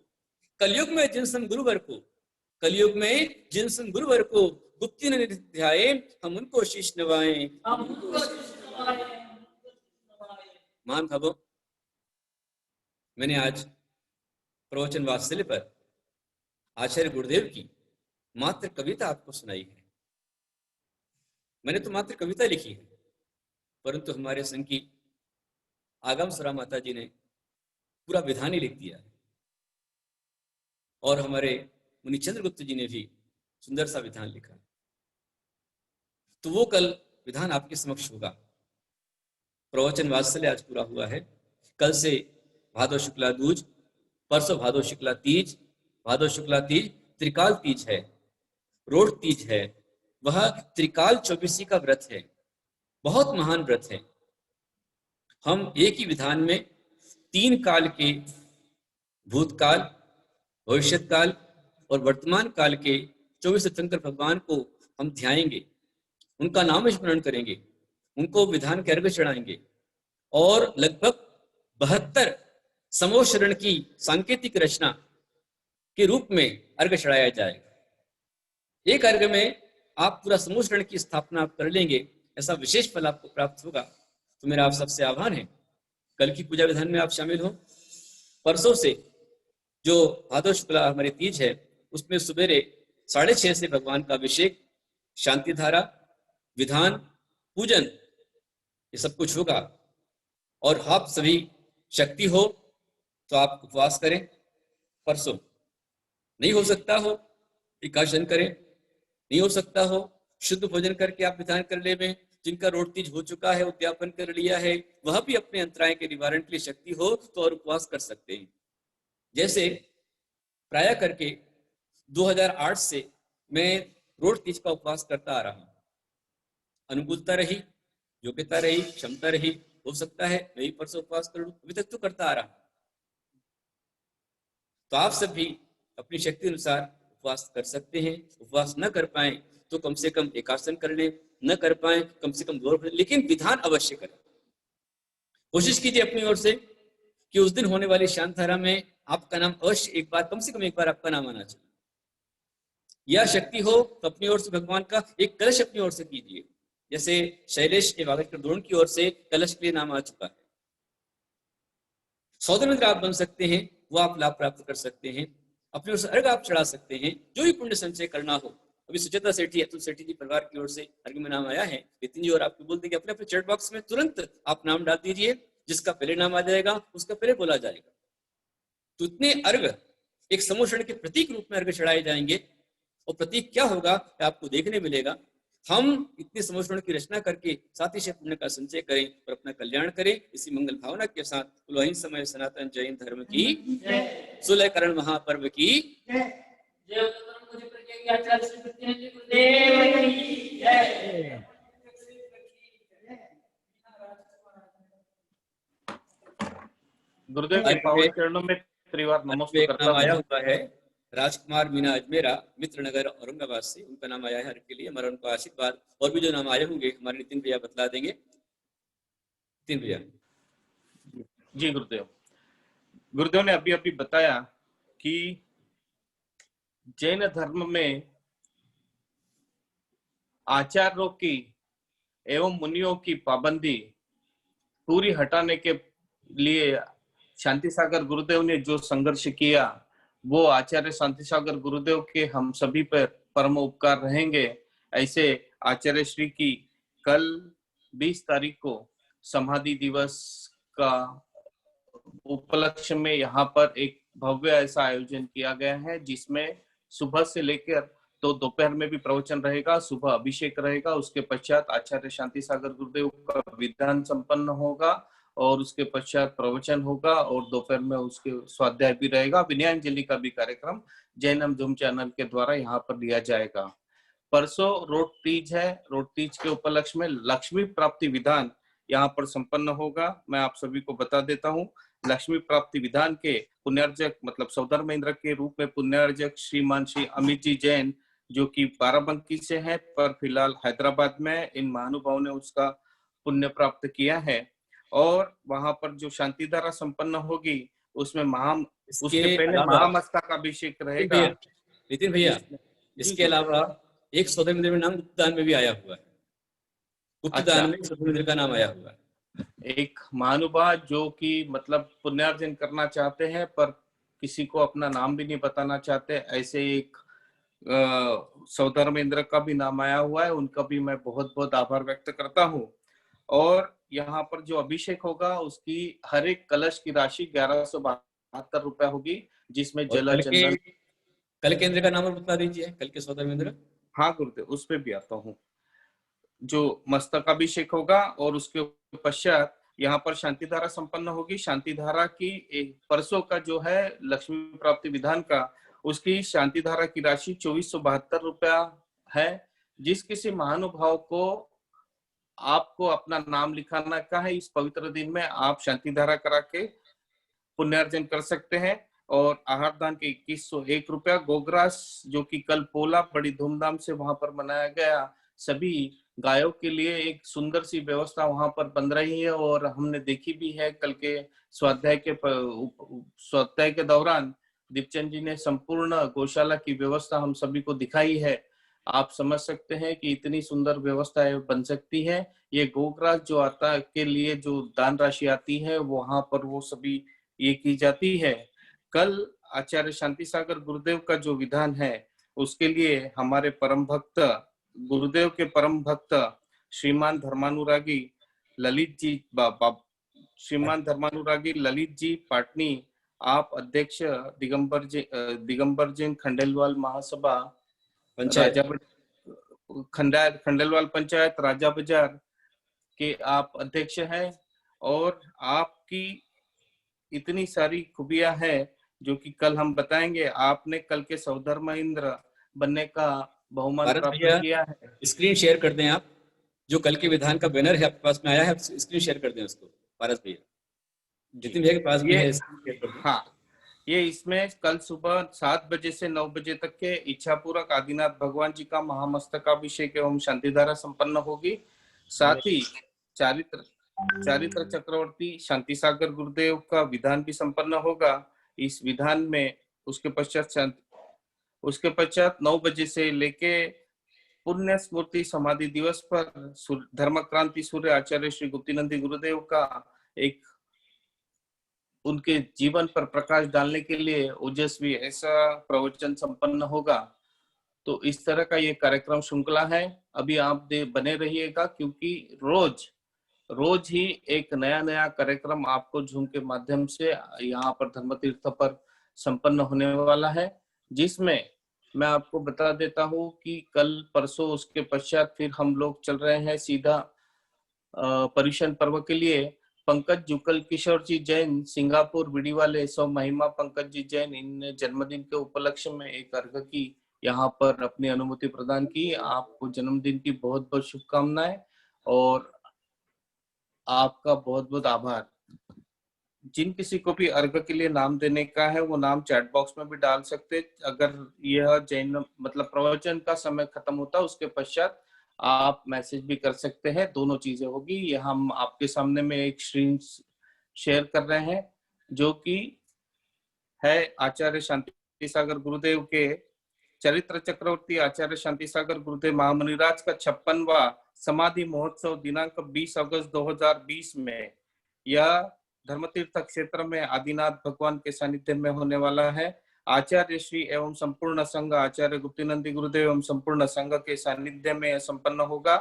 कलयुग में जिनसम गुरुवर को, कलयुग में जिनसम गुरुवर को गुप्ती ने ध्याए, हम उनको शीश नवाएं, हम उनको शीश नवाएं। महान भावों, मैंने आज प्रवचन वात्सल्य पर आचार्य गुरुदेव की मात्र कविता आपको सुनाई है। मैंने तो मात्र कविता लिखी है, परंतु हमारे संघ की आगम सरा माता जी ने पूरा विधान ही लिख दिया है, और हमारे मुनि चंद्रगुप्त जी ने भी सुंदर सा विधान लिखा है। तो वो कल विधान आपके समक्ष होगा। प्रवचन वात्सल्य आज पूरा हुआ है। कल से भादो शुक्ला दूज, परसों भादो शुक्ला तीज, भादो शुक्ला तीज त्रिकाल तीज है, रोड तीज है, वह त्रिकाल चौबीसी का व्रत है, बहुत महान व्रत है। हम एक ही विधान में तीन काल के, भूतकाल, भविष्यकाल और वर्तमान काल के 24 तीर्थंकर भगवान को हम ध्याएंगे, उनका नाम स्मरण करेंगे, उनको विधान के अर्घ्य चढ़ाएंगे, और लगभग 72 समोशरण की सांकेतिक रचना के रूप में अर्घ्य चढ़ाया जाएगा। एक अर्घ्य में आप पूरा समोशरण की स्थापना आप कर लेंगे, ऐसा विशेष फल आपको प्राप्त होगा। तो मेरा आप सबसे आह्वान है, कल की पूजा विधान में आप शामिल हो। परसों से जो भादो शुक्ला हमारी तीज है, उसमें सुबेरे 6:30 से भगवान का अभिषेक, शांति धारा, विधान, पूजन, ये सब कुछ होगा। और आप सभी शक्ति हो तो आप उपवास करें, परसों नहीं हो सकता हो एकादशन करें, नहीं हो सकता हो शुद्ध भोजन करके आप विधान कर ले में। जिनका रोड तीज हो चुका है, उद्यापन कर लिया है, वह भी अपने अंतराय के निवारण के लिए शक्ति हो तो और उपवास कर सकते हैं। जैसे प्राय करके 2008 से मैं रोड तीज का उपवास करता आ रहा हूं। अनुकूलता रही, योग्यता रही, क्षमता रही, हो सकता है मैं परसों उपवास कर लूं, अभी तक तो करता आ रहा। तो आप सब भी अपनी शक्ति अनुसार उपवास कर सकते हैं। उपवास न कर पाए तो कम से कम एकासन कर लें, न कर पाए कम से कम गौर, लेकिन विधान अवश्य करें। कोशिश कीजिए अपनी ओर से कि उस दिन होने वाली शांत धारा में आपका नाम अवश्य एक बार, कम से कम एक बार आपका नाम आना चाहिए। या शक्ति हो तो अपनी ओर से भगवान का एक कलश अपनी ओर से कीजिए, जैसे शैलेश एवागरकर द्रोण की ओर से कलश के लिए नाम आ चुका है। सौदन मित्र आप बन सकते हैं, वो आप लाभ प्राप्त कर सकते हैं। अपनी ओर से अर्घ आप चढ़ा सकते हैं, जो भी पुण्य संचय करना हो। अभी सुचेता सेठी, अतुल सेठी जी परिवार की ओर से अर्घ में नाम आया है, नितिन जी और आपको बोल देंगे अपने अपने चैट बॉक्स में तुरंत आप नाम डाल दीजिए, जिसका पहले नाम आ जाएगा उसका पहले बोला जाएगा। तो इतने अर्घ एक समोषण के प्रतीक रूप में अर्घ चढ़ाए जाएंगे, और प्रतीक क्या होगा आपको देखने मिलेगा। हम इतने समोषण की रचना करके साथ ही पुण्य का संचय करें और अपना कल्याण करें। इसी मंगल भावना के साथ बोलो समय सनातन जैन धर्म की जय, सुलह करण महापर्व की जय।
गुरुदेव के पावन चरणों में त्रिवार नमस्ते करता हूं।
आया हुआ है राजकुमार मीना अजमेरा, मित्र नगर औरंगाबाद से, उनका नाम आया है हर के लिए, हमारा उनको आशीर्वाद। और भी जो नाम आए होंगे हमारे नितिन भैया बतला देंगे। नितिन भैया।
जी गुरुदेव, गुरुदेव ने अभी अभी बताया कि जैन धर्म में आचार्यों की एवं मुनियों की पाबंदी पूरी हटाने के लिए शांति सागर गुरुदेव ने जो संघर्ष किया, वो आचार्य शांति सागर गुरुदेव के हम सभी पर परम उपकार रहेंगे। ऐसे आचार्य श्री की कल 20 तारीख को समाधि दिवस का उपलक्ष्य में यहाँ पर एक भव्य ऐसा आयोजन किया गया है, जिसमें सुबह से लेकर तो दोपहर में भी प्रवचन रहेगा, सुबह अभिषेक रहेगा, उसके पश्चात आचार्य शांति सागर गुरुदेव का विधान संपन्न होगा और उसके पश्चात प्रवचन होगा और दोपहर में उसके स्वाध्याय भी रहेगा। विनयांजलि का भी कार्यक्रम जैनम धूम चैनल के द्वारा यहाँ पर लिया जाएगा। परसों रोड तीज है, रोड तीज के उपलक्ष्य में लक्ष्मी प्राप्ति विधान यहाँ पर संपन्न होगा। मैं आप सभी को बता देता हूँ, लक्ष्मी प्राप्ति विधान के पुण्यार्जक मतलब सौदर महेंद्र के रूप में पुण्यार्जक श्रीमान श्री अमित जी जैन, जो कि बाराबंकी से हैं पर फिलहाल हैदराबाद में, इन महानुभाव ने उसका पुण्य प्राप्त किया है। और वहां पर जो शांति धारा संपन्न होगी उसमें उसके पहले महामस्तक अभिषेक रहेगा।
नितिन भैया, इसके अलावा एक सौदर मंदिर में नाम गुप्तदान में भी आया हुआ है। गुप्तदान में सौदर मंदिर का नाम आया हुआ है।
एक महानुभाव जो कि मतलब पुण्यार्जन करना चाहते हैं पर किसी को अपना नाम भी नहीं बताना चाहते, ऐसे एक सौधर्मेंद्र का भी नाम आया हुआ है। उनका भी मैं बहुत बहुत आभार व्यक्त करता हूँ। और यहाँ पर जो अभिषेक होगा उसकी हर एक कलश की राशि 1172 रुपए होगी, जिसमें जल चंदन।
कल केंद्र का नाम बता दीजिए, कल के सौधर्मेंद्र।
हाँ गुरुदेव, उस पे भी आता हूँ। जो मस्तक अभिषेक होगा और उसके पश्चात यहाँ पर शांति धारा संपन्न होगी। शांति धारा की एक परसों का जो है लक्ष्मी प्राप्ति विधान का, उसकी शांति धारा की राशि 2472 रुपया है। जिस किसी महानुभाव को आपको अपना नाम लिखाना का है, इस पवित्र दिन में आप शांति धारा करा के पुण्यार्जन कर सकते हैं। और आहार दान के 2101 रुपया। गोग्रास जो कि कल पोला बड़ी धूमधाम से वहां पर मनाया गया, सभी गायों के लिए एक सुंदर सी व्यवस्था वहां पर बन रही है और हमने देखी भी है। कल के स्वाध्याय के दौरान दीपचंद जी ने संपूर्ण गौशाला की व्यवस्था हम सभी को दिखाई है। आप समझ सकते हैं कि इतनी सुंदर व्यवस्था बन सकती है। ये गोग्रास जो आता के लिए जो दान राशि आती है वहां पर वो सभी ये की जाती है। कल आचार्य शांति सागर गुरुदेव का जो विधान है उसके लिए हमारे परम भक्त गुरुदेव के परम भक्त श्रीमान धर्मानुरागी ललित जी ललित जी पाटनी, आप अध्यक्ष दिगंबर जैन खंडेलवाल महासभा खंडेलवाल पंचायत राजा बाजार के आप अध्यक्ष हैं। और आपकी इतनी सारी खूबियां हैं जो कि कल हम बताएंगे। आपने कल के सौधर महेंद्र बनने का बहुमान प्राप्त किया है।
स्क्रीन शेयर कर दें आप, जो कल के विधान का बैनर है आपके पास में आया है, स्क्रीन शेयर कर दें उसको पारस भैया। जितिन भैया के पास भी है,
हाँ, ये इसमें कल सुबह 7 बजे से 9 बजे तक के इच्छापूर्वक आदिनाथ भगवान जी का महामस्तकाभिषेक एवं शांति धारा संपन्न होगी। साथ ही चारित्र चक्रवर्ती शांति सागर गुरुदेव का विधान भी संपन्न होगा। इस विधान में उसके पश्चात 9 बजे से लेके पुण्य स्मृति समाधि दिवस पर धर्म क्रांति सूर्य आचार्य श्री गुप्तिनंदी गुरुदेव का एक उनके जीवन पर प्रकाश डालने के लिए ओजस्वी ऐसा प्रवचन संपन्न होगा। तो इस तरह का ये कार्यक्रम श्रृंखला है। अभी आप बने रहिएगा, क्योंकि रोज ही एक नया कार्यक्रम आपको झूम के माध्यम से यहाँ पर धर्म तीर्थ पर संपन्न होने वाला है, जिसमें मैं आपको बता देता हूँ कि कल परसों उसके पश्चात फिर हम लोग चल रहे हैं सीधा पर्युषण पर्व के लिए। पंकज जुकल किशोर जी जैन सिंगापुर विडी वाले सौ महिमा पंकज जी जैन, इन जन्मदिन के उपलक्ष्य में एक अर्घ की यहाँ पर अपनी अनुमति प्रदान की। आपको जन्मदिन की बहुत बहुत शुभकामनाएं और आपका बहुत बहुत आभार। जिन किसी को भी अर्घ के लिए नाम देने का है वो नाम चैट बॉक्स में भी डाल सकते। अगर यह जैन मतलब प्रवचन का समय खत्म होता है उसके पश्चात आप मैसेज भी कर सकते हैं, दोनों चीजें होगी। ये हम आपके सामने में एक स्क्रीन शेयर कर रहे हैं जो कि है आचार्य शांति सागर गुरुदेव के चरित्र चक्रवर्ती आचार्य शांति सागर गुरुदेव महामुनिराज का 56वां समाधि महोत्सव दिनांक 20 अगस्त 2020 में यह धर्मतीर्थ क्षेत्र में आदिनाथ भगवान के सानिध्य में होने वाला है। आचार्य श्री एवं संपूर्ण संघ आचार्य गुप्तिनंदी गुरुदेव एवं संपूर्ण संघ के सानिध्य में यह संपन्न होगा।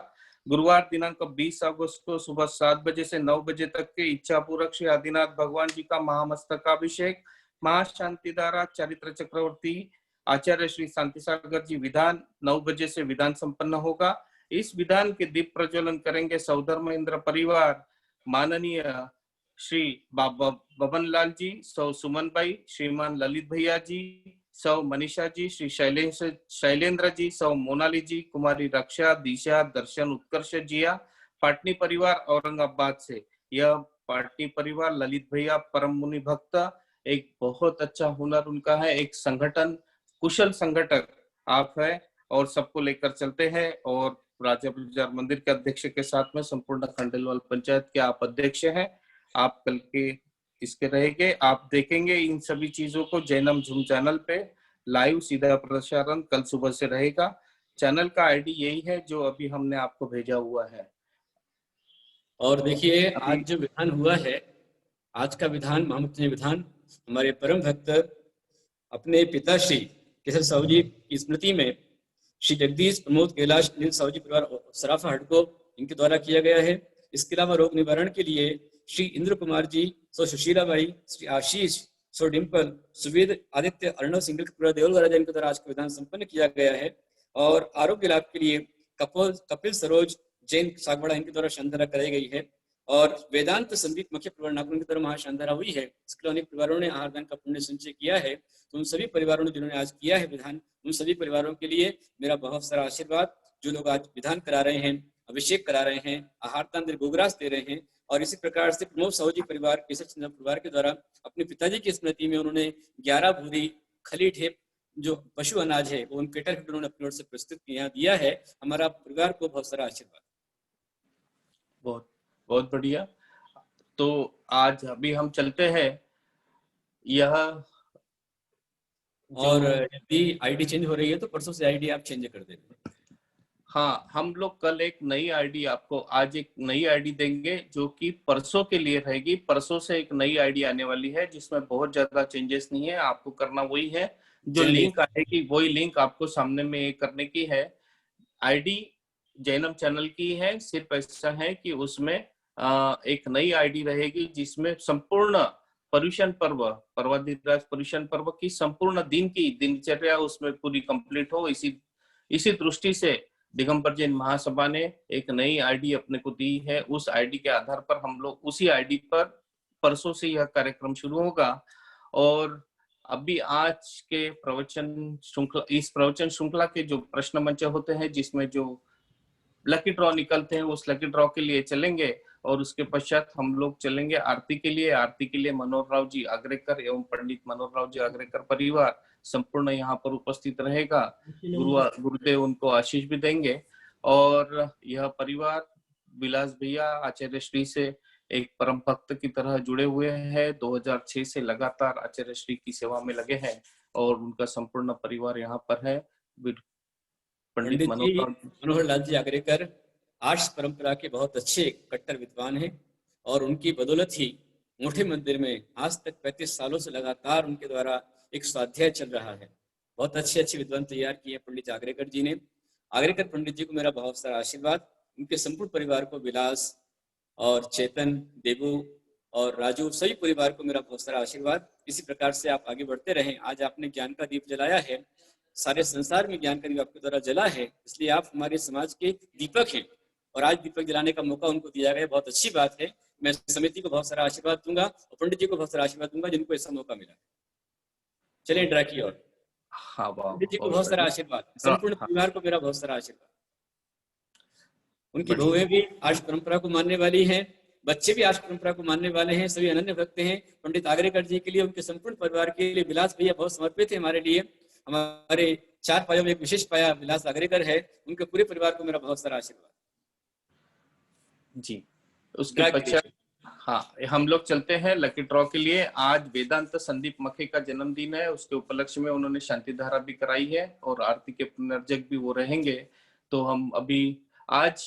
गुरुवार दिनांक 20 अगस्त को सुबह 7 बजे से 9 बजे तक के इच्छा पूर्वक श्री आदिनाथ भगवान जी का महामस्तकाभिषेक महाशांतिधारा चरित्र चक्रवर्ती आचार्य श्री शांति सागर जी विधान 9 बजे से विधान संपन्न होगा। इस विधान के दीप प्रज्वलन करेंगे सौधर्म इंद्र परिवार माननीय श्री बबन लाल जी, सौ सुमन भाई, श्रीमान ललित भैया जी, सौ मनीषा जी, श्री शैलेंद्र जी, सौ मोनाली जी, कुमारी रक्षा, दिशा, दर्शन, उत्कर्ष जिया। पाटनी परिवार औरंगाबाद से यह पाटनी परिवार ललित भैया परम मुनि भक्त, एक बहुत अच्छा हुनर उनका है, एक संगठन कुशल संगठक आप है और सबको लेकर चलते हैं। और राजा बाजार मंदिर के अध्यक्ष के साथ में संपूर्ण खंडेलवाल पंचायत के आप अध्यक्ष हैं। आप कल के इसके रहेंगे, आप देखेंगे इन सभी चीजों को जैनम झूम चैनल पे लाइव सीधा प्रसारण कल सुबह से रहेगा। चैनल का आईडी यही है जो अभी हमने आपको भेजा हुआ है।
और देखिए आज जो विधान हुआ है, आज का विधान महामुनि विधान हमारे परम भक्त अपने पिता श्री केसर साहू जी की स्मृति में श्री जगदीश प्रमोद कैलाश नील साहू जी परिवार सराफा हडको इनके द्वारा किया गया है। इसके अलावा रोग निवारण के लिए श्री इंद्र कुमार जी, सो सुशीला बाई, श्री आशीष, सो डिम्पल, सुवेद आदित्य, अर्णव सिंगल देवल राजा इनके द्वारा आज का विधान संपन्न किया गया है। और आरोग्य लाभ के लिए कपिल सरोज जैन सागवाड़ा इनके द्वारा शानदारा कराई गई है। और वेदांत संदीप मुख्य परिवार नागपुर की तरह महाशानदारा हुई है। इसके लिए अनेक परिवारों ने आहार दान का पुण्य संचय किया है। तो उन सभी परिवारों ने जिन्होंने आज किया है विधान, उन सभी परिवारों के लिए मेरा बहुत सारा आशीर्वाद। जो लोग आज विधान करा रहे हैं, अभिषेक करा रहे हैं, आहार दान गोग्रास दे रहे हैं, और इसी प्रकार से प्रमोद साहू जी परिवार, केसर चंद्र परिवार के द्वारा अपने पिताजी की स्मृति में उन्होंने 11 भूरी खली ढेप जो पशु अनाज है वो उनके उन्होंने अपनी ओर से प्रस्तुत दिया है। हमारा परिवार को बहुत सारा आशीर्वाद।
बहुत बहुत बढ़िया। तो आज अभी हम चलते हैं यह
और यदि आईडी चेंज हो रही है तो परसों से आईडी आप चेंज कर देना।
हाँ, हम लोग कल एक नई आईडी आपको, आज एक नई आईडी देंगे जो कि परसों के लिए रहेगी। परसों से एक नई आईडी आने वाली है जिसमें बहुत ज्यादा चेंजेस नहीं है, आपको करना वही है जो लिंक आएगी, वही लिंक आपको सामने में करने की है। आईडी जैनम चैनल की है, सिर्फ ऐसा है कि उसमें एक नई आईडी रहेगी जिसमें संपूर्ण पर्युषण पर्व, पर्वाधिराज पर्युषण पर्व की संपूर्ण दिन की दिनचर्या उसमें पूरी कंप्लीट हो। इसी दृष्टि से दिगंबर जैन महासभा ने एक नई आईडी अपने को दी है। उस आईडी के आधार पर हम लोग उसी आईडी पर परसों से यह कार्यक्रम शुरू होगा। और अभी आज के प्रवचन श्रृंखला, इस प्रवचन श्रृंखला के जो प्रश्न मंच होते हैं जिसमें जो लकी ड्रॉ निकलते हैं उस लकी ड्रॉ के लिए चलेंगे। और उसके पश्चात हम लोग चलेंगे आरती के लिए। आरती के लिए मनोहर राव जी आगरेकर एवं पंडित मनोहर राव जी आगरेकर परिवार संपूर्ण यहाँ पर उपस्थित रहेगा। गुरुदेव उनको आशीष भी देंगे। और यह परिवार विलास भैया आचार्य श्री से एक परम भक्त की तरह जुड़े हुए हैं। 2006 से लगातार आचार्य श्री की सेवा में लगे हैं और उनका संपूर्ण परिवार यहाँ पर है। पंडित
मनोहर लाल जी आगरेकर आर्ष परंपरा के बहुत अच्छे कट्टर विद्वान हैं और उनकी बदौलत ही मोठे मंदिर में आज तक 35 सालों से लगातार उनके द्वारा एक स्वाध्याय चल रहा है। बहुत अच्छे अच्छे विद्वान तैयार किए पंडित आगरेकर जी ने। आगरेकर पंडित जी को मेरा बहुत सारा आशीर्वाद। उनके संपूर्ण परिवार को, विलास और चेतन, देवू और राजू, सभी परिवार को मेरा बहुत सारा आशीर्वाद। इसी प्रकार से आप आगे बढ़ते रहें। आज आपने ज्ञान का दीप जलाया है, सारे संसार में ज्ञान का दीप आपके द्वारा जला है, इसलिए आप हमारे समाज के दीपक हैं और आज दीपक जलाने का मौका उनको दिया गया, बहुत अच्छी बात है। मैं समिति को बहुत सारा आशीर्वाद दूंगा और पंडित जी को बहुत सारा आशीर्वाद दूंगा जिनको ऐसा मौका मिला। चलिए ड्रा की ओर।
हाँ,
पंडित जी को बहुत सारा आशीर्वाद, संपूर्ण परिवार को मेरा बहुत सारा आशीर्वाद। उनकी बहुएं भी आज परंपरा को मानने वाली हैं। बच्चे भी आज परंपरा को मानने वाले हैं, सभी अनन्य भक्त हैं। पंडित आगरेकर जी के लिए, उनके संपूर्ण परिवार के लिए विलास भैया बहुत समर्पित है हमारे लिए। हमारे 4 पायों में एक विशेष पाया विलास आगरेकर है, उनके पूरे परिवार को मेरा बहुत सारा आशीर्वाद
जी। उसके पश्चात हाँ, हम लोग चलते हैं लकी ड्रॉ के लिए। आज वेदांत संदीप मखे का जन्मदिन है, उसके उपलक्ष्य में उन्होंने शांति धारा भी कराई है और आरती के पुनर्जग भी वो रहेंगे। तो हम अभी आज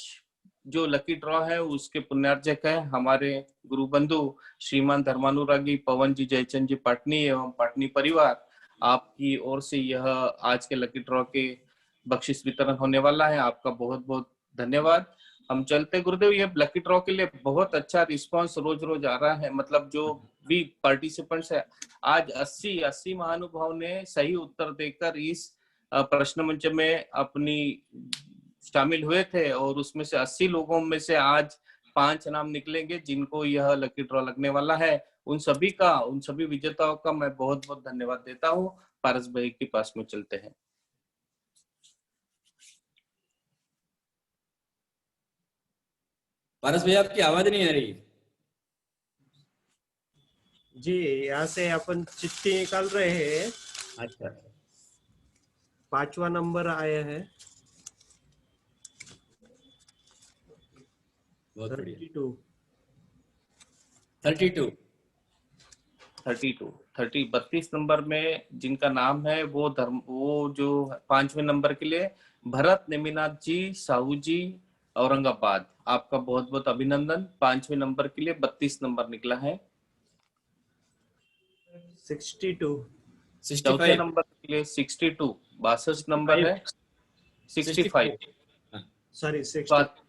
जो लकी ड्रॉ है उसके पुनर्जक है हमारे गुरु बंधु श्रीमान धर्मानुरागी पवन जी जयचंद जी पाटनी एवं पाटनी परिवार। आपकी ओर से यह आज के लकी ड्रॉ के बख्शिश वितरण होने वाला है। आपका बहुत बहुत धन्यवाद। हम चलते गुरुदेव। ये लकी ड्रॉ के लिए बहुत अच्छा रिस्पांस रोज रोज आ रहा है। मतलब जो भी पार्टिसिपेंट्स है, आज 80 महानुभाव ने सही उत्तर देकर इस प्रश्न मंच में अपनी शामिल हुए थे और उसमें से 80 लोगों में से आज 5 नाम निकलेंगे जिनको यह लकी ड्रॉ लगने वाला है। उन सभी विजेताओं का मैं बहुत बहुत धन्यवाद देता हूँ। पारस भाई के पास में चलते हैं।
पारस भैया, आपकी आवाज नहीं आ रही
जी। यहाँ से अपन चिट्ठी निकाल रहे हैं।
अच्छा,
5वां नंबर आया है,
बहुत बढ़िया।
32
32 नंबर में जिनका नाम है वो जो 5वें नंबर के लिए भरत नेमिनाथ जी साहू जी औरंगाबाद। आपका बहुत बहुत अभिनंदन। 5वें नंबर के लिए 32 नंबर निकला है।
62
चौथे नंबर के लिए 62 62 नंबर है। 65
सॉरी 60।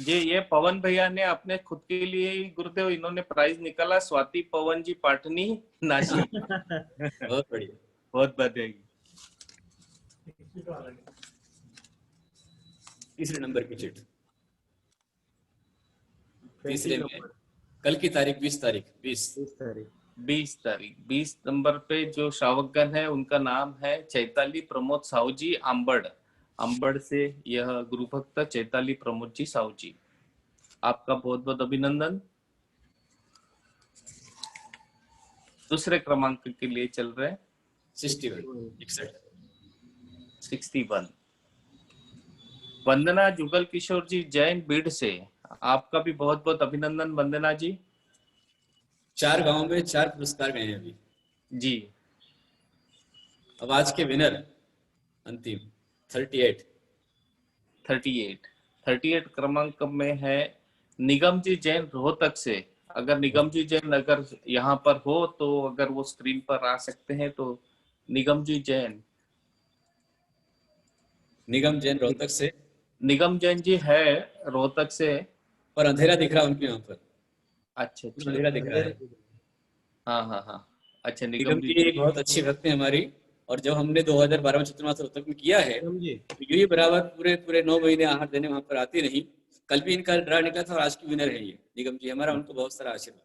ये पवन भैया ने अपने खुद के लिए ही गुरुदेव इन्होंने प्राइज निकाला। स्वाति पवन जी पाटनी नासिक।
बहुत बढ़िया,
बहुत बधाई।
तीसरे नंबर की चिट, तीसरे में कल की तारीख
20 नंबर पे जो श्रावकगण है उनका नाम है चैताली प्रमोद साहू जी अंबड़ से यह गुरु भक्त चैताली प्रमोद जी साहू जी। आपका बहुत बहुत अभिनंदन। दूसरे क्रमांक के लिए चल रहे 61 वंदना जुगल किशोर जी जैन बीड़ से। आपका भी बहुत बहुत अभिनंदन वंदना जी।
4 गांवों में 4 पुरस्कार गए हैं अभी
जी।
अब आज के विनर अंतिम
38 क्रमांक में है निगम जी जैन रोहतक से। अगर निगम जी जैन अगर यहाँ पर हो तो अगर वो स्क्रीन पर आ सकते हैं तो निगम जैन
रोहतक से।
निगम जैन जी है रोहतक से,
और अंधेरा दिख रहा है उनके यहाँ पर।
अच्छा
अंधेरा दिख रहा है।
हाँ। अच्छा,
निगम जी बहुत अच्छी भक्त है हमारी, और जब हमने 2012 में चतुर्मास रोहतक में किया है तो यही बराबर पूरे 9 महीने आहार देने वहां पर आती रही। कल भी इनका ड्रा निकला था और आज की विनर है ये निगम जी हमारा। उनको बहुत सारा आशीर्वाद।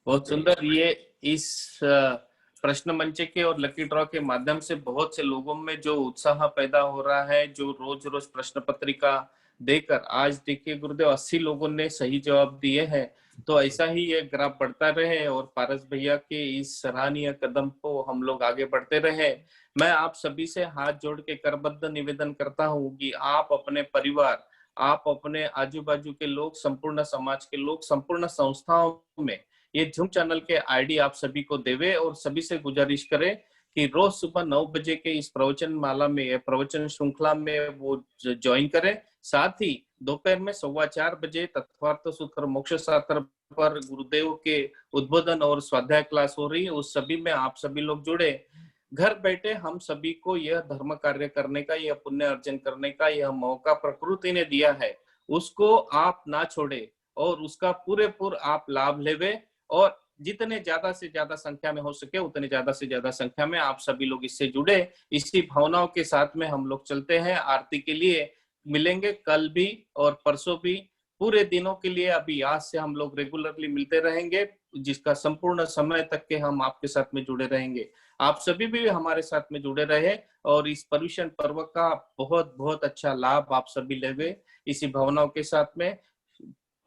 बहुत सुंदर। ये इस प्रश्न मंच के और लकी ड्रॉ के माध्यम से बहुत से लोगों में जो उत्साह पैदा हो रहा है, जो रोज रोज प्रश्न पत्रिका देकर, आज देखिए गुरुदेव 80 लोगों ने सही जवाब दिए हैं। तो ऐसा ही ये ग्राफ बढ़ता रहे और पारस भैया के इस सराहनीय कदम को हम लोग आगे बढ़ते रहे। मैं आप सभी से हाथ जोड़ के करबद्ध निवेदन करता हूँ कि आप अपने परिवार, आप अपने आजू बाजू के लोग, संपूर्ण समाज के लोग, संपूर्ण संस्थाओं में ये झुम चैनल के आईडी आप सभी को देवे और सभी से गुजारिश करें कि रोज सुबह 9 बजे के इस प्रवचन माला में, प्रवचन श्रृंखला में वो ज्वाइन करें। साथ ही दोपहर में 4:15 बजे तत्वार्थ सूत्र मोक्ष शास्त्र पर गुरुदेव के उद्बोधन और स्वाध्याय क्लास हो रही है। उस सभी में आप सभी लोग जुड़े। घर बैठे हम सभी को यह धर्म कार्य करने का, यह पुण्य अर्जन करने का यह मौका प्रकृति ने दिया है, उसको आप ना छोड़े और उसका पूरेपूर आप लाभ लेवे। और जितने ज्यादा से ज्यादा संख्या में हो सके उतने ज्यादा से ज्यादा संख्या में आप सभी लोग इससे जुड़े। इसी भावनाओं के साथ में हम लोग चलते हैं। आरती के लिए मिलेंगे कल भी और परसों भी, पूरे दिनों के लिए। अभी आज से हम लोग रेगुलरली मिलते रहेंगे, जिसका संपूर्ण समय तक के हम आपके साथ में जुड़े रहेंगे। आप सभी भी हमारे साथ में जुड़े रहे और इस पर्युषण पर्व का बहुत बहुत अच्छा लाभ आप सभी लेवे। इसी भावनाओं के साथ में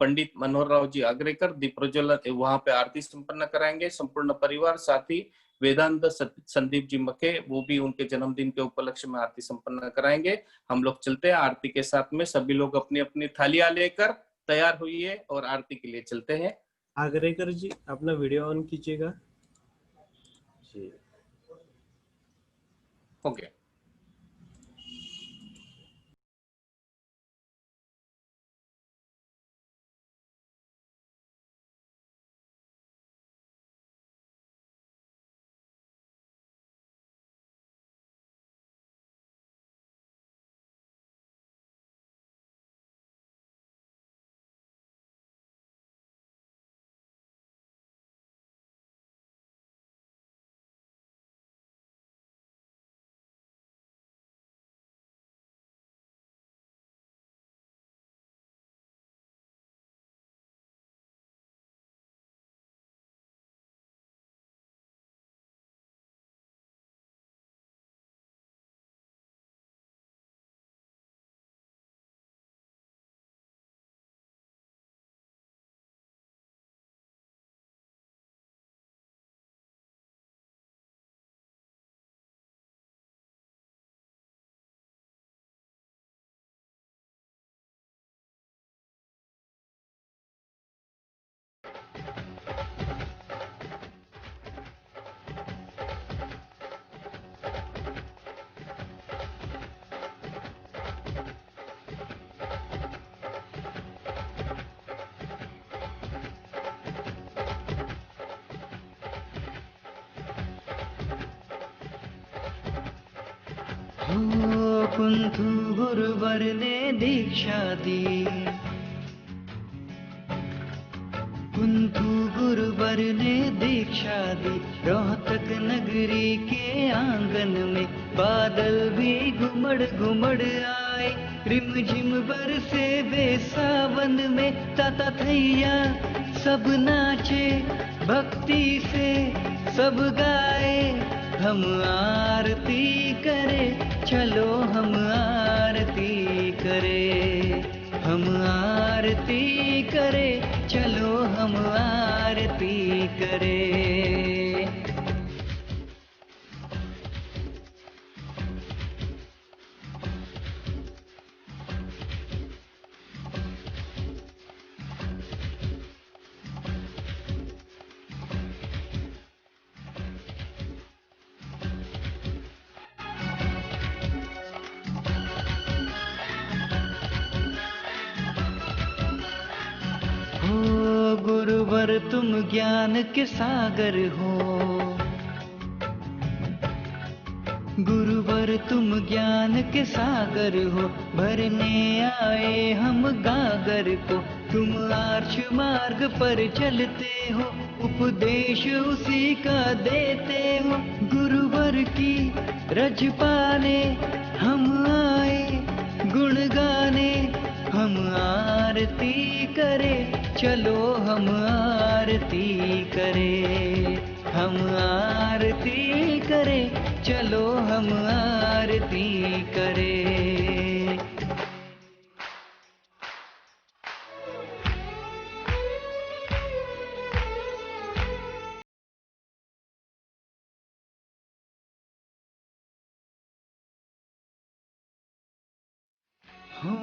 पंडित मनोहर राव जी आग्रेकर दीप प्रज्वलन वहां पे आरती संपन्न कराएंगे। संपूर्ण परिवार, साथ ही वेदांत संदीप जी मके, वो भी उनके जन्मदिन के उपलक्ष्य में आरती संपन्न कराएंगे। हम लोग चलते हैं आरती के साथ में। सभी लोग अपनी अपनी थालियां लेकर तैयार हुई और आरती के लिए चलते हैं।
आगरेकर जी अपना वीडियो ऑन कीजिएगा। जी
हो गया।
कुंथु गुरुवर ने दीक्षा दी, कुंथु गुरुवर ने दीक्षा दी। रोहतक नगरी के आंगन में बादल भी घुमड़ घुमड़ आए। रिमझिम बरसे वे सावन में, ताता थैया सब नाचे, भक्ति से सब गाए। हम आरती करे, चलो हम आरती करे, हम आरती करे, चलो हम आरती करे। गुरुवर तुम ज्ञान के सागर हो, गुरुवर तुम ज्ञान के सागर हो। भरने आए हम गागर को, तुम आर्ष मार्ग पर चलते हो, उपदेश उसी का देते हो। गुरुवर की रज पाने हम आए, गुण गाने हम आरती करे, चलो हम आरती करे, हम आरती करे, चलो हम आरती करे। हो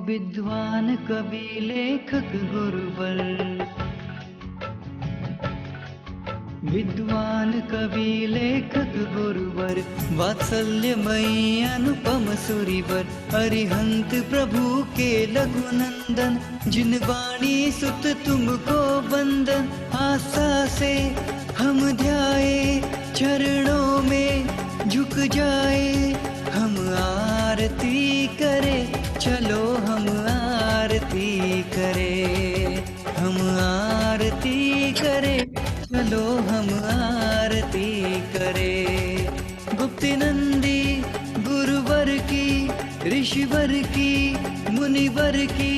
विद्वान कवि लेखक गुरुवर, विद्वान कवि लेखक गुरुवर। वात्सल्यमयी अनुपम सुरिवर, अरिहंत प्रभु के लघुनंदन। जिन वाणी सुत तुमको वंदन, आशा से हम ध्याए, चरणों में झुक जाए। हम आरती करे, चलो हम आरती करे, हम आरती करे, चलो हम आरती करे। गुप्त नंदी गुरुवर की, ऋषिवर की, मुनिवर की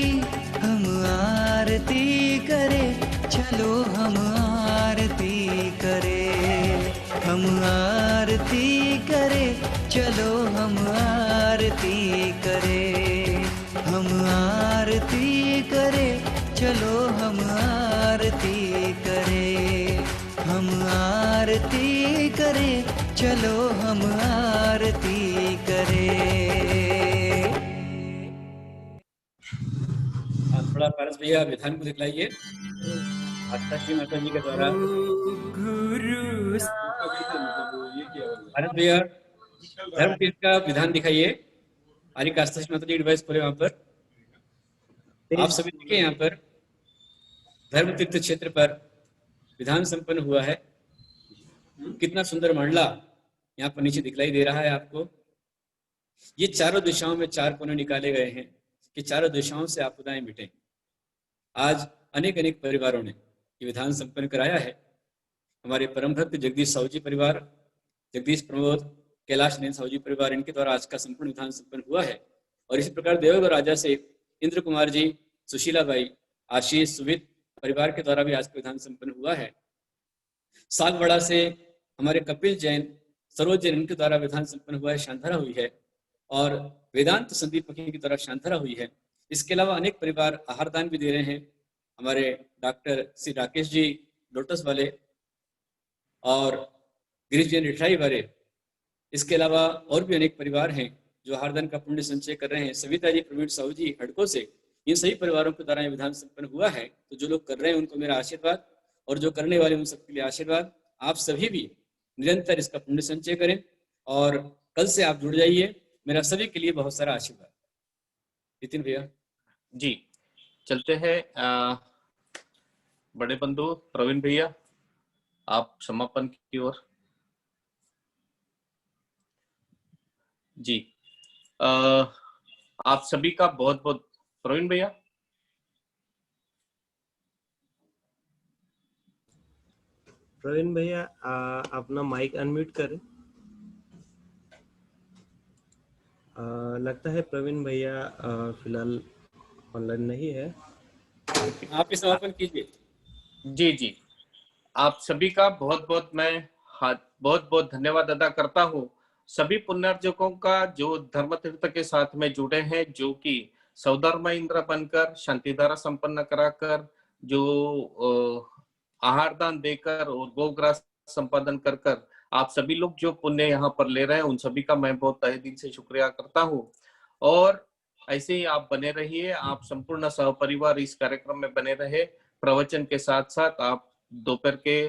हम आरती करे, चलो हम आरती करे, हम आरती करे, चलो हम आरती करे, हम आरती करे, चलो चलो हम आरती करें, हम आरती करें, चलो हम आरती करें।
थोड़ा पारस भैया विधान को दिखलाइए आस्था श्री माता जी के द्वारा।
गुरु
पारस भैया धर्म तीर्थ का विधान दिखाइए। आर्य आस्था श्री माता जी डिवाइस खोले वहां पर। आप सभी देखें यहाँ पर धर्म तीर्थ क्षेत्र पर विधान संपन्न हुआ है। कितना सुंदर मंडला यहाँ पर नीचे दिखलाई दे रहा है आपको। ये चारों दिशाओं में 4 कोने निकाले गए हैं कि चारों दिशाओं से आपदाएं मिटें। आज अनेक अनेक परिवारों ने ये विधान संपन्न कराया है। हमारे परम भक्त जगदीश साहू जी परिवार, जगदीश प्रमोद, कैलाश नयन साहू जी परिवार, इनके द्वारा आज का संपूर्ण विधान संपन्न हुआ है। और इसी प्रकार देवगढ़ राजा से इंद्र कुमार जी, सुशीला बाई, आशीष, सुवित परिवार के द्वारा भी आज का विधान संपन्न हुआ है। सागवाड़ा से हमारे कपिल जैन, सरोज जैन, इनके द्वारा विधान संपन्न हुआ है, शांतरा हुई है। और वेदांत संदीप पखी की द्वारा शांतरा हुई है। इसके अलावा अनेक परिवार आहार दान भी दे रहे हैं। हमारे डॉक्टर श्री राकेश जी लोटस वाले और गिरीश जैन रिठाई वाले, इसके अलावा और भी अनेक परिवार हैं जो आहार दान का पुण्य संचय कर रहे हैं। सविता जी, प्रवीण साहू जी हड़कों से, इन सभी परिवारों के द्वारा विधान संपन्न हुआ है। तो जो लोग कर रहे हैं उनको मेरा आशीर्वाद, और जो करने वाले उन सबके लिए आशीर्वाद। आप सभी भी निरंतर इसका पुण्य संचय करें और कल से आप जुड़ जाइए। मेरा सभी के लिए बहुत सारा आशीर्वाद। नितिन भैया
जी, चलते हैं बड़े बंधु प्रवीण भैया, आप समापन की ओर। जी, आप सभी का बहुत बहुत, प्रवीण भैया
प्रवीण भैया अपना माइक अनम्यूट करें। लगता है प्रवीण भैया फिलहाल ऑनलाइन नहीं है।
आप ही समापन कीजिए।
जी जी, आप सभी का बहुत बहुत मैं बहुत बहुत धन्यवाद अदा करता हूँ। सभी पुण्यार्जकों का जो धर्म तीर्थ के साथ में जुड़े हैं, जो कि सौधर्म इंद्र बनकर, शांतिधारा संपन्न कराकर, जो आहार दान देकर और गोग्रास संपादन कर कर आप सभी लोग जो पुण्य यहाँ पर ले रहे हैं, उन सभी का मैं बहुत तहे दिल से शुक्रिया करता हूँ। और ऐसे ही आप बने रहिए, आप संपूर्ण सहपरिवार इस कार्यक्रम में बने रहे। प्रवचन के साथ साथ आप दोपहर के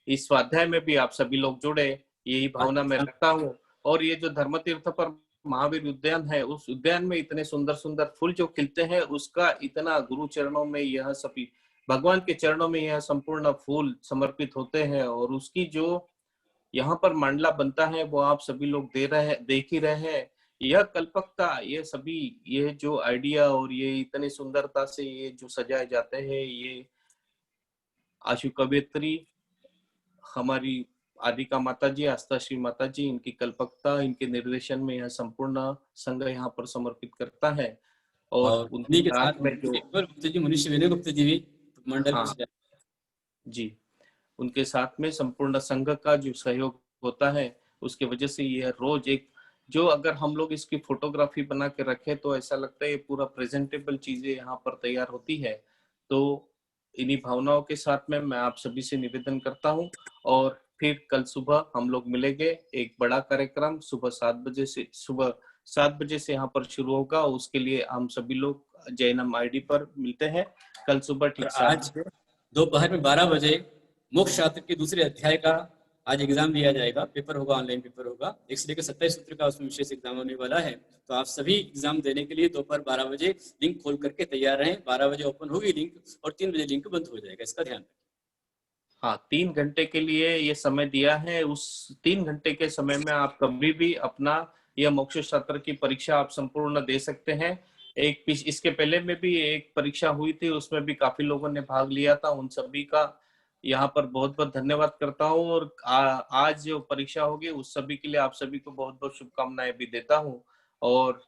इस स्वाध्याय में भी आप सभी लोग जुड़े, यही भावना मैं रखता हूँ। और ये जो धर्म तीर्थ पर महावीर उद्यान है, उस उद्यान में इतने सुंदर सुंदर फूल जो खिलते हैं, उसका इतना गुरु चरणों में यह सभी भगवान के चरणों में यह संपूर्ण फूल समर्पित होते हैं। और उसकी जो यहाँ पर मंडला बनता है वो आप सभी लोग देख ही रहे हैं। यह कल्पकता, ये सभी, ये जो आइडिया और ये इतनी सुंदरता से ये जो सजाए जाते हैं, ये आशु कवियत्री हमारी आदिका माता जी, आस्था श्री माता जी, इनकी कल्पकता, इनके निर्देशन में यह संपूर्ण संघ यहाँ पर समर्पित करता है। और
उन्हीं के साथ में
जो
गुप्ता जी, मुनीष विनय गुप्ता जी भी मंडल को सजाया।
जी, उनके साथ में संपूर्ण संघ का जो सहयोग होता है, उसकी वजह से यह रोज एक जो अगर हम लोग इसकी फोटोग्राफी बना के रखें तो ऐसा लगता है ये पूरा प्रेजेंटेबल चीजें यहाँ पर तैयार होती है। तो इन्हीं भावनाओं के साथ में मैं आप सभी से निवेदन करता हूँ। और फिर कल सुबह हम लोग मिलेंगे। एक बड़ा कार्यक्रम सुबह 7 बजे से यहाँ पर शुरू होगा। उसके लिए हम सभी लोग जैनम आईडी पर मिलते हैं कल सुबह ठीक 7 बजे।
दोपहर में 12 बजे मोक्ष शास्त्र के दूसरे अध्याय का आज एग्जाम दिया जाएगा। पेपर होगा, ऑनलाइन पेपर होगा। 1 से लेकर 27 सूत्र का उसमें विशेष एग्जाम होने वाला है। तो आप सभी एग्जाम देने के लिए दोपहर 12 बजे लिंक खोल करके तैयार रहें। 12 बजे ओपन होगी लिंक और 3 बजे लिंक बंद हो जाएगा, इसका ध्यान रखें।
हाँ, 3 घंटे के लिए ये समय दिया है। उस 3 घंटे के समय में आप कभी भी अपना यह मोक्ष शास्त्र की परीक्षा आप संपूर्ण दे सकते हैं। इसके पहले में भी एक परीक्षा हुई थी, उसमें भी काफी लोगों ने भाग लिया था। उन सभी का यहाँ पर बहुत बहुत धन्यवाद करता हूँ। और आज जो परीक्षा होगी उस सभी के लिए आप सभी को बहुत बहुत शुभकामनाएं भी देता हूँ। और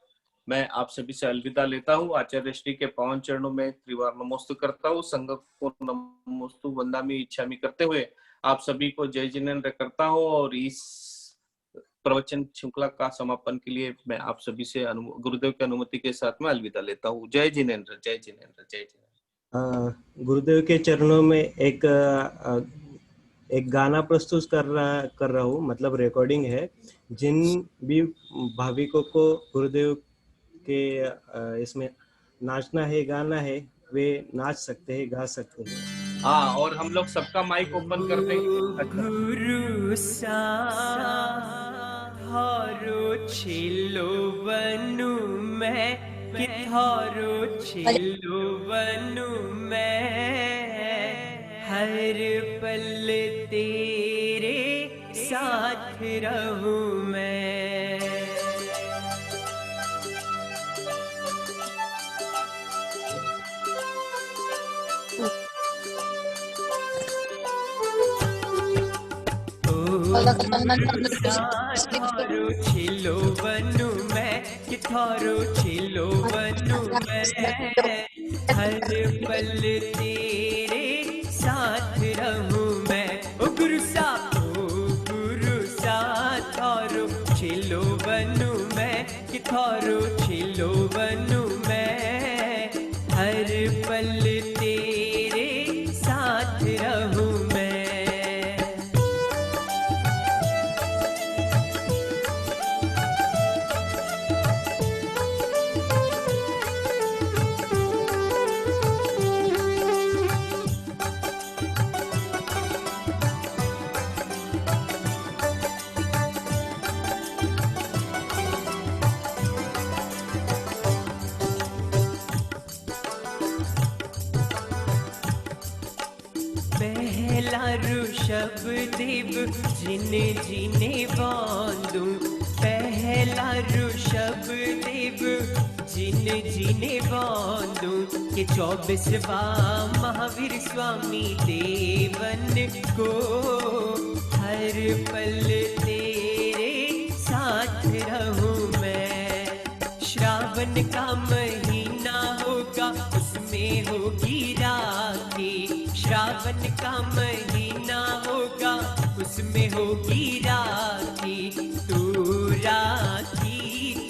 मैं आप सभी से अलविदा लेता हूँ। आचार्य श्री के पावन चरणों में त्रिवार नमोस्तु करता हूँ। संघ को नमोस्तु वंदामि इच्छामि करते हुए आप सभी को जय जिनेन्द्र करता हूँ। और इस प्रवचन श्रृंखला का समापन के लिए मैं आप सभी से गुरुदेव की अनुमति के साथ में अलविदा लेता हूँ। जय जिनेन्द्र, जय जिनेन्द्र, जय जिनेन्द्र।
गुरुदेव के चरणों में एक गाना प्रस्तुत कर रहा हूँ, मतलब रिकॉर्डिंग है। जिन भी भाविकों को गुरुदेव के इसमें नाचना है, गाना है, वे नाच सकते हैं, गा सकते हैं।
हाँ, और हम लोग सबका माइक ओपन कर देंगे।
गुरु सा थारो छिलो बनू मैं, कि थारो छिलो बनू मैं, हर पल तेरे साथ रहूं मैं। थारो छिलो बनू मैं, कि थारो छिलो बनू मैं, हर पल तेरे साथ रहूं मैं। ओ गुरु सा थारो छिलो बनू मैं, कि थारो छिलो बनू मैं, हर पल तेरे साथ रहूं मैं। पहला ऋषभ देव जिने जिने बांधू, पहला ऋषभ देव जिने जिने बांधू, के 24वां महावीर स्वामी देवन को, हर पल तेरे साथ रहूं मैं। श्रावण का महीना होगा, उसमें होगी राखी, श्रावण का महीना होगा, उसमें होगी राखी, तू राखी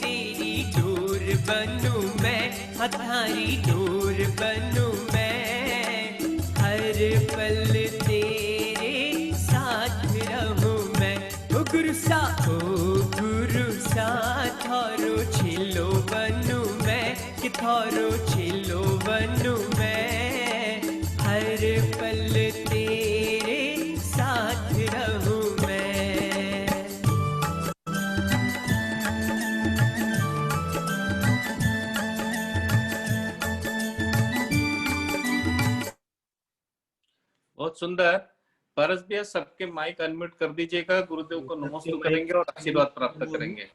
तेरी डोर बनूं मैं, हथारी डोर बनूं मैं, हर पल तेरे साथ रहूं मैं। ओ गुरु सा थारो छिलो बनूं मैं, कि थारो छिलो बनूं मैं, हर पल तेरे साथ रहूं मैं।
बहुत सुंदर। परस भैया, सबके माइक अनम्यूट कर दीजिएगा। गुरुदेव को नमस्ते करेंगे और आशीर्वाद प्राप्त करेंगे।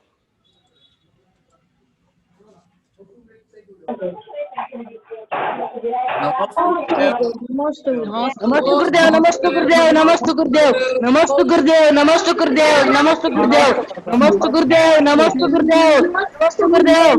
नमस्ते गुरुदेव, नमस्ते गुरुदेव, नमस्ते गुरुदेव, नमस्ते गुरुदेव, नमस्ते गुरुदेव, नमस्ते गुरुदेव, नमस्ते गुरुदेव, नमस्ते गुरुदेव, नमस्ते गुरुदेव,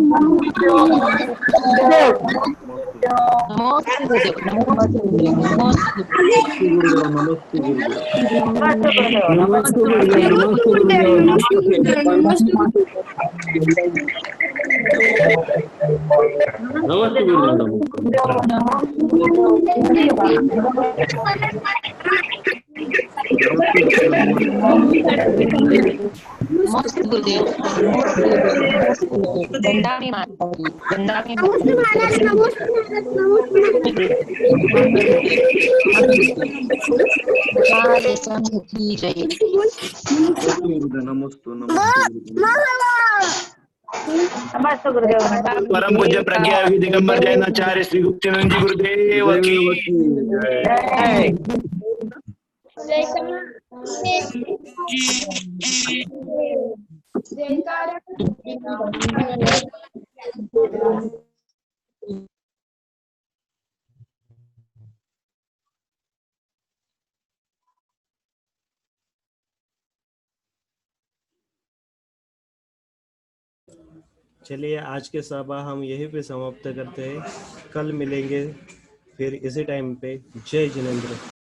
परम पूज्य प्रज्ञा दिगंबर जैनाचार्य श्री गुप्तानंद जी गुरुदेव की
चलिए, आज के सभा हम यहीं पे समाप्त करते हैं। कल मिलेंगे फिर इसी टाइम पे। जय जिनेंद्र।